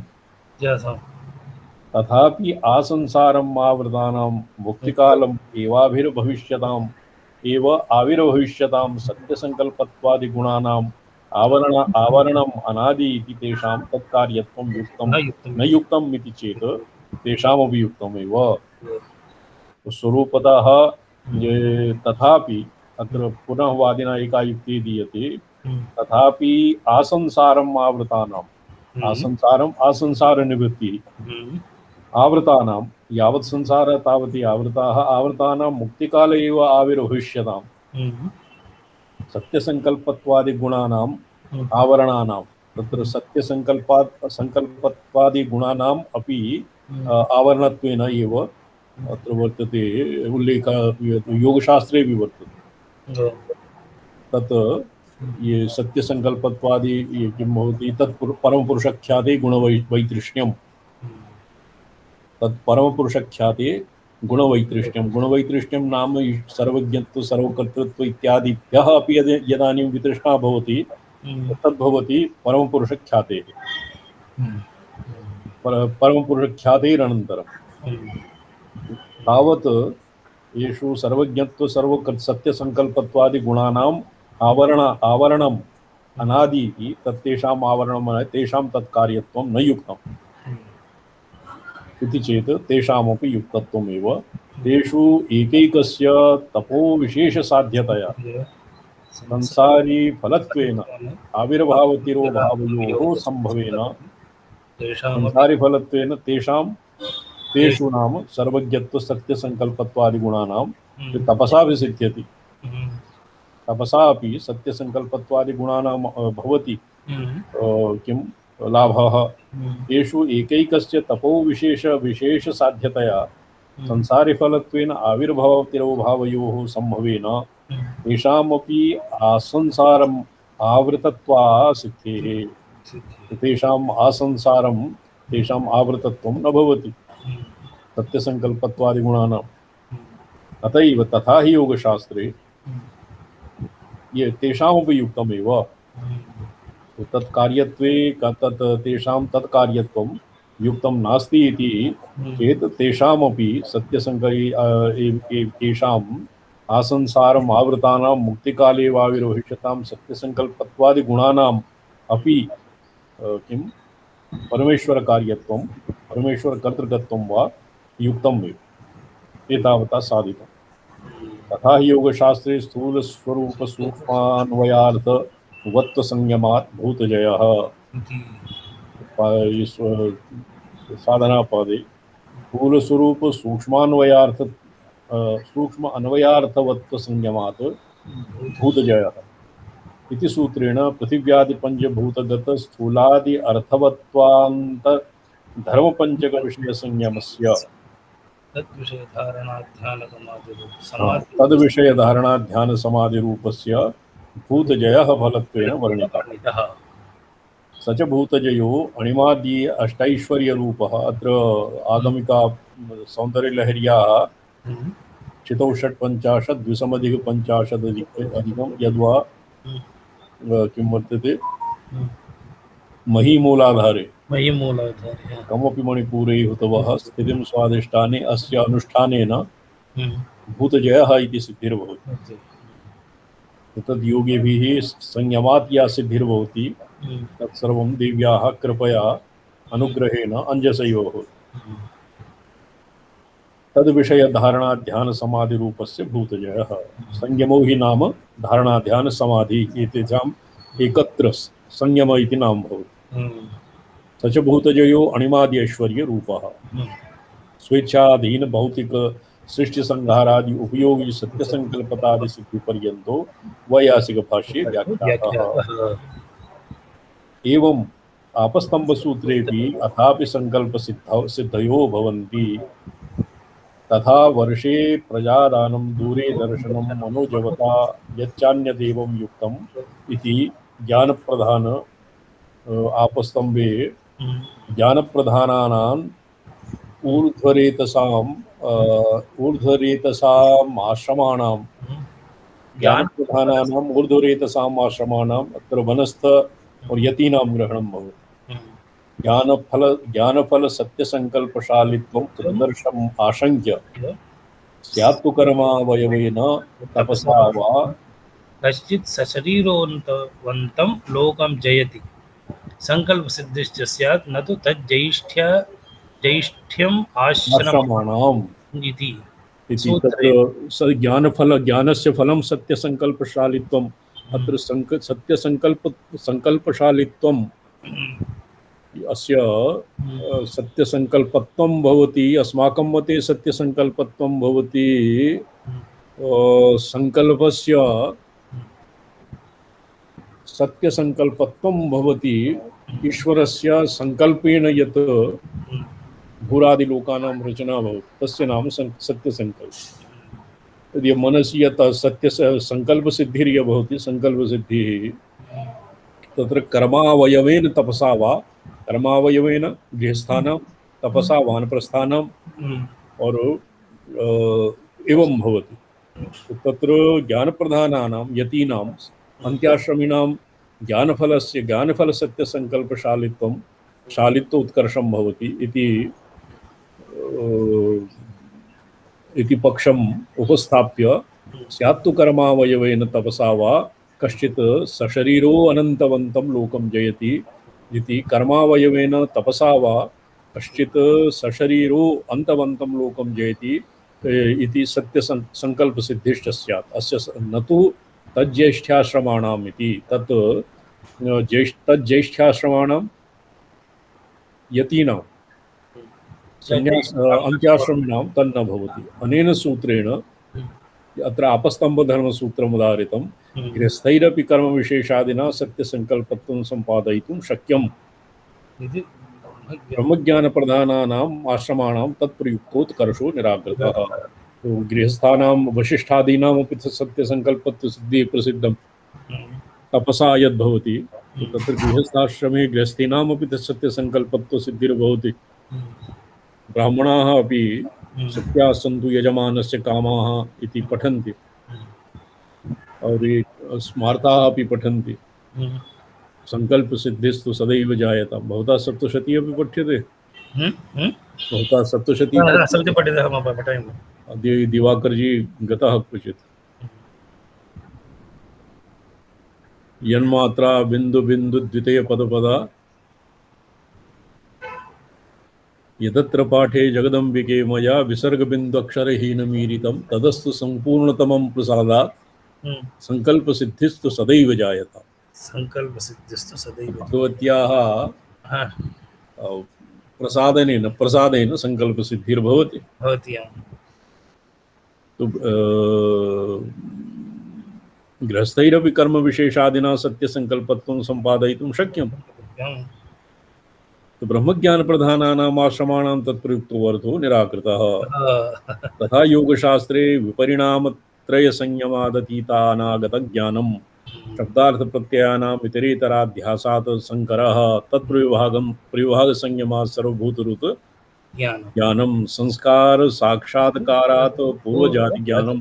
तथापि आसंसारम् आवृतानां मुक्तिकालम् एवाभिर्भविष्यताम् सत्यसंकल्पत्वादिगुणानाम् आवरणम् अनादि इति तेषां तत्कार्यत्वं युक्तं न युक्तम् इति चेत् तेषामपि युक्तमेव। स्वरूपतः तथापि अत्र पुनः वादिना एका युक्तिः दीयते। तथापि आसंसारम् आवृतानाम् आसंसार निवृत्तिः आवृतानां यावत् संसारः तावती आवृताः आवृतानां मुक्तिकाले एव आविर्भविष्यताम् सत्यसंकल्पत्वादिगुणानाम् आवरणानां। तत्र सत्यसंकल्पत्वादिगुणानाम् अपि आवरणत्वेन एव अत्र वर्तते उल्लेखः योगशास्त्रे अपि वर्तते। तत् ये सत्यसंकल्पत्वादि ये किं भवति तत् परमपुरुषख्याते गुणवैतृष्ण्यं। तत् परमपुरुषख्याते गुणवैतृष्ण्यं नाम सर्वज्ञत्व सर्वकर्तृत्व इत्यादिभ्यः अपि यदानीं वितृष्णा भवति तद्भवति परमपुरुषख्यातेः। परमपुरुषख्यातेरनन्तरं तावत् येषु सर्वज्ञत्व सत्यसंकल्पत्वादिगुणानाम् आवरणम् अनादि इति तत्तेषाम् आवरणम् तेषां तत्कार्यत्वं न युक्तम् इति चेत् तेषामपि युक्तत्वमेव। तेषु एकैकस्य तपो विशेषसाध्यतया संसारी फलत्वेन आविर्भावतिरोभावयोः संभवेन संसारी फलत्वेन तेषु नाम सर्वज्ञत्व सत्यसंकल्पत्वादिगुणानां तपसा विसिद्ध्यति। तपसा अपि सत्यसंकल्पत्वादिगुणानां भवति किं लाभः येषु एकैकस्य तपो विशेष साध्यतया संसारिफलत्वेन आविर्भावतिरोभावयोः सम्भवेन तेषामपि आसंसारम् आवृतत्वा सिद्धेः तेषाम् आसंसारं तेषाम् आवृतत्वं न भवति सत्यसङ्कल्पत्वादिगुणानाम् अतएव तथा हि योगशास्त्रे ये तेषामपि युक्तमेव तत्कार्यत्वे तेषां तत्कार्यत्वं युक्तं नास्ति इति चेत् तेषामपि तेषाम् आसंसारम् आवृतानां मुक्तिकाले वाविर्भविष्यतां सत्यसङ्कल्पत्वादिगुणानाम् अपि किं परमेश्वरकार्यत्वं परमेश्वरकर्तृकत्वं वा युक्तमेव एतावता साधितम् तथा हि योगशास्त्रे स्थूलस्वरूपसूक्ष्मान्वयार्थवत्त्वसंयमात् भूतजयः साधनापादे स्थूलस्वरूप सूक्ष्म अन्वयार्थवत्त्वसंयमात् भूतजयः इति सूत्रेण पृथिव्यादिपञ्चभूतगत स्थूलादि अर्थवत्वान्त धर्मपञ्चकविषयसंयमस्य तद्विषयधारणाध्यानसमाधिरूपस्य भूतजयः फलत्वेन वर्णितः स च भूतजयो अणिमादि अष्टैश्वर्यरूपः अत्र आगमिका सौन्दर्यलहर्याः चितौ षट्पञ्चाशत् द्विसमधिकपञ्चाशदधिकं यद्वा किं वर्तते महीमूलाधारे कमपि मणिपूरे हुतवः स्थितिं स्वादिष्टाने अस्य अनुष्ठानेन भूतजयः इति सिद्धिर्भवति तद् योगिभिः संयमात् या सिद्धिर्भवति तत्सर्वं देव्याः कृपया अनुग्रहेण अंजसैव भवति तद्विषयधारणाध्यानसमाधिरूपस्य भूतजयः संयमो हि नाम धारणाध्यानसमाधि एतेषाम् एकत्र संयम इति नाम भवति स च भूतजयो अणिमादि ऐश्वर्यरूपः स्वेच्छाधीन भौतिक सृष्टि संहारादि उपयोगी सत्यसंकल्पतादि सिद्धिपर्यन्तो वैयासिक भाष्ये व्याख्यातः एवं आपस्तंभसूत्रेपि अथापि संकल्प सिद्धयो भवन्ति तथा वर्षे प्रजादानं दूरे दर्शनं मनोजवता यच्चान्यदेवं युक्तम् इति ज्ञानप्रधान आपस्तंभे ज्ञानप्रधानानाम् ऊर्ध्वरेतसाम् आश्रमाणां ज्ञानप्रधानानाम् ऊर्ध्वरेतसाम् आश्रमाणाम् अत्र वनस्थ और यतीनां ग्रहणं भवति ज्ञानफल सत्यसंकल्पशालित्वं प्रदर्शम् आशंक्य स्यात्तु कर्मावयवेन तपसा वा कश्चित् सशरीरोऽन्तवन्तं लोकं जयति संकल्प सिद्धिश्च स्यात् न तु तज्जैष्ठ्यम् आश्रमाणाम् इति तत्र ज्ञानस्य फलं सत्यसंकल्पशालित्वम् अत्र सत्यसंकल्पशालित्वम् अस्य सत्यसंकल्पत्वं भवति अस्माकं मते सत्यसंकल्पत्वं भवति संकल्पस्य सत्यसंकल्पत्वं भवति ईश्वरस्य संकल्पेन यत् भूरादिलोकानां रचना भवति तस्य नाम सत्यसंकल्प यदि मनसि यत् सत्यसंकल्पसिद्धिर्य भवति संकल्पसिद्धिः तत्र कर्मावयवेन तपसा वा कर्मावयवेन गृहस्थानां तपसा वानप्रस्थानां और एवं भवति तत्र ज्ञानप्रधानानां यतीनाम् अन्त्याश्रमिणां ज्ञानफलसत्यसंकल्पशालित्वं उत्कर्षं भवति इति पक्षम् उपस्थाप्य स्यात्तु कर्मावयवेन तपसा वा कश्चित् सशरीरो अनन्तवन्तं लोकं जयति इति कर्मावयवेन तपसा वा कश्चित् सशरीरो अन्तवन्तं लोकं जयति इति सत्यसंकल्पसिद्धिश्च स्यात् अस्य न तु तज्ज्येष्ठ्याश्रमाणाम् इति तत् तज्ज्येष्ठ्याश्रमाणां यतीनां अन्त्याश्रमिणां तन्न भवति अनेन सूत्रेण अत्र आपस्तम्भधर्मसूत्रम् उदाहृतं गृहस्थैरपि कर्मविशेषादिना सत्यसंकल्पत्वं सम्पादयितुं शक्यम् इति ब्रह्मज्ञानप्रधानानाम् आश्रमाणां तत्प्रयुक्तोत्कर्षो निराकृतः। तो गृहस्थानां वशिष्ठादीनामपि सत्यसङ्कल्पत्वसिद्धिः प्रसिद्धं तपसा यद्भवति, तो तत्र गृहस्थाश्रमे गृहस्थीनामपि सत्यसङ्कल्पत्वसिद्धिर्भवति। ब्राह्मणाः अपि सत्याः सन्तु यजमानस्य कामाः इति पठन्ति और ये स्मार्ताः अपि पठन्ति। सङ्कल्पसिद्धिस्तु सदैव जायतां। भवता सप्तशती अपि पठ्यते? भवता सप्तशती सप्त पठितः मम पठामि। अद्य दिवाकरजी गतः क्वचित्। यन्मात्रा बिंदु बिंदु द्वितीय पद पदा यदत्र पाठे जगदंबिके मया विसर्ग बिंदु अक्षरहीनमीरितं तदस्तु संपूर्णतमं प्रसादात् संकल्प सिद्धिस्तु सदैव जायताम्। संकल्प सिद्धिस्तु सदैव भगवत्याः प्रसादेन संकल्प सिद्धिर्भवति। भवति। तो गृहस्थैरपि कर्म विशेषादिना सत्य संकल्पत्वं संपादयितुं शक्यम्। तो ब्रह्मज्ञान प्रधानानाम् आश्रमाणां तत्प्रयुक्तो निराकृतः। तथा योगशास्त्रे विपरिणामत्रय संयमादतीतानागत ज्ञानं शब्दार्थ प्रत्ययानाम् इतरेतराध्यासात् संकरः तत्प्रविभाग संयमात् सर्वभूतरुत ज्ञानं संस्कार साक्षात्कारात् पूर्वजाति ज्ञानं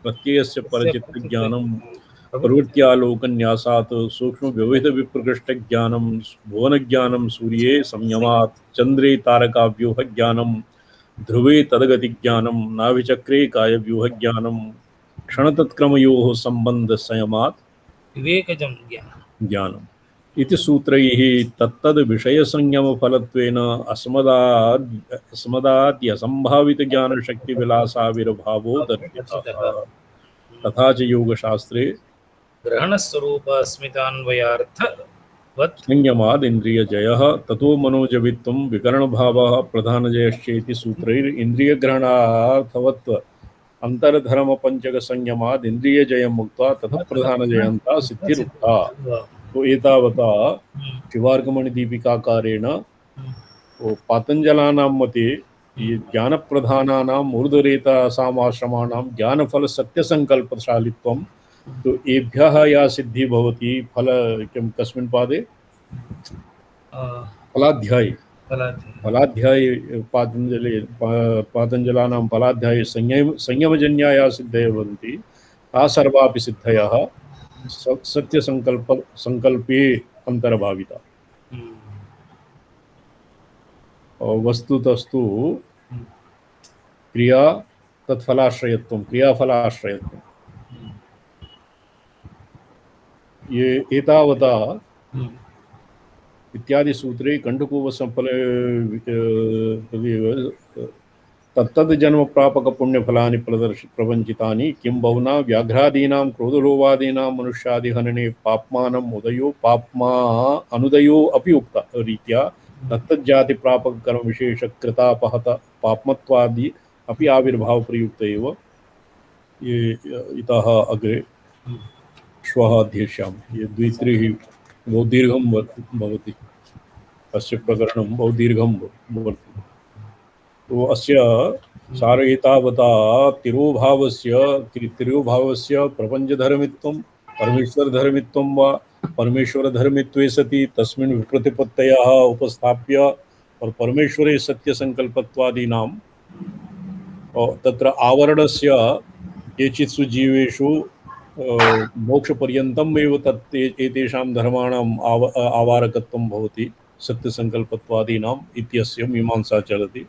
प्रत्ययस्य परचित्त ज्ञानं प्रवृत्त्यालोकन्यासात् सूक्ष्म व्यवहित विप्रकृष्ट ज्ञानं भुवन ज्ञानं सूर्ये संयमात् चंद्रे तारकाव्यूह ज्ञानं ध्रुवे तदगति ज्ञानं नाभिचक्रे कायव्यूह ज्ञानं क्षणतत्क्रमयोः संबंध संयमात् विवेकजं ज्ञानम् इति सूत्रैः तत्तद् विषय संयम फलत्वेन अस्मदाद्यसंभावित ज्ञान शक्ति विलासाविर्भावो दर्शितः। तथा च योगशास्त्रे ग्रहण स्वरूप अस्मितान्वयार्थवत् संयमाद् इन्द्रियजयः ततो मनोजवित्वं विकरणभावः प्रधानजयश्चेति सूत्रैर् इन्द्रियग्रहणार्थवत् अंतरधर्म पंचक संयमाद् इन्द्रियजयम् उक्त्वा ततः प्रधानजयन्ता सिद्धिरुक्ता। तो एतावता शिवार्कमणि दीपिकाकारेण पातंजलानां मते ये ज्ञानप्रधानानां मूर्धरेतासाम् आश्रमाणां ज्ञानफल सत्यसंकल्पशालित्वं तो एभ्यः या सिद्धि भवति फल किं कस्मिन् पादे फलाध्याये पातंजलानां फलाध्याये संयमजन्या या सिद्धयः भवन्ति ता सर्वापि सिद्धयः सत्य संकल्पे अंतर्भाविता। और वस्तुतस्तु क्रिया तत्फलाश्रयत्वं क्रियाफलाश्रयत्वं ये एतावता इत्यादि सूत्रे कंडकोपसंफल तत्तद् जन्म प्रापक पुण्यफलानि प्रवंचितानि किं बहुना व्याघ्रादीनां क्रोधलोभादीनां मनुष्यादिहनने पाप्मानम् उदयो पाप्मा अनुदयो अपि उक्ता रीत्या तत्तज्जाति प्रापक कर्म विशेष कृतापहत पाप्मत्वादि अपि आविर्भाव प्रयुक्त एव ये इतः अग्रे श्वः अध्येष्यामः। ये द्वित्रिः बहु दीर्घं भवति। अस्य प्रकरणं बहु दीर्घं भवति। तो अस्य सार एतावता तिरोभावस्य प्रपञ्चधर्मित्वं परमेश्वरधर्मित्वं वा परमेश्वरधर्मित्वे सति तस्मिन् विप्रतिपत्तयः उपस्थाप्य और परमेश्वरे सत्यसङ्कल्पत्वादीनां तत्र आवरणस्य केचित्सु जीवेषु मोक्षपर्यन्तम् एव तत् एतेषां धर्माणाम् आवारकत्वं भवति सत्यसङ्कल्पत्वादीनाम् इत्यस्य मीमांसा चलति।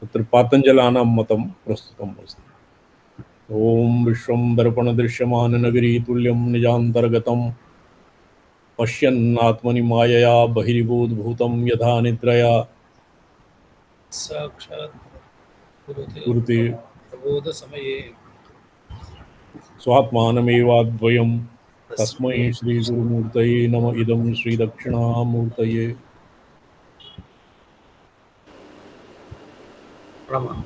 तत्र पातंजलानां मतं प्रस्तुतम् अस्ति। ओम विश्वं दर्पणदृश्यमाननगरी तुल्यं निजान्तर्गतं पश्यन्नात्मनि मायया बहिर्भूतं यथा निद्रया साक्षात् कुरुते प्रबोधसमये स्वात्मानमेवाद्वयं तस्मै श्रीगुरुमूर्तये नम इदं श्रीदक्षिणामूर्तये प्रमाण।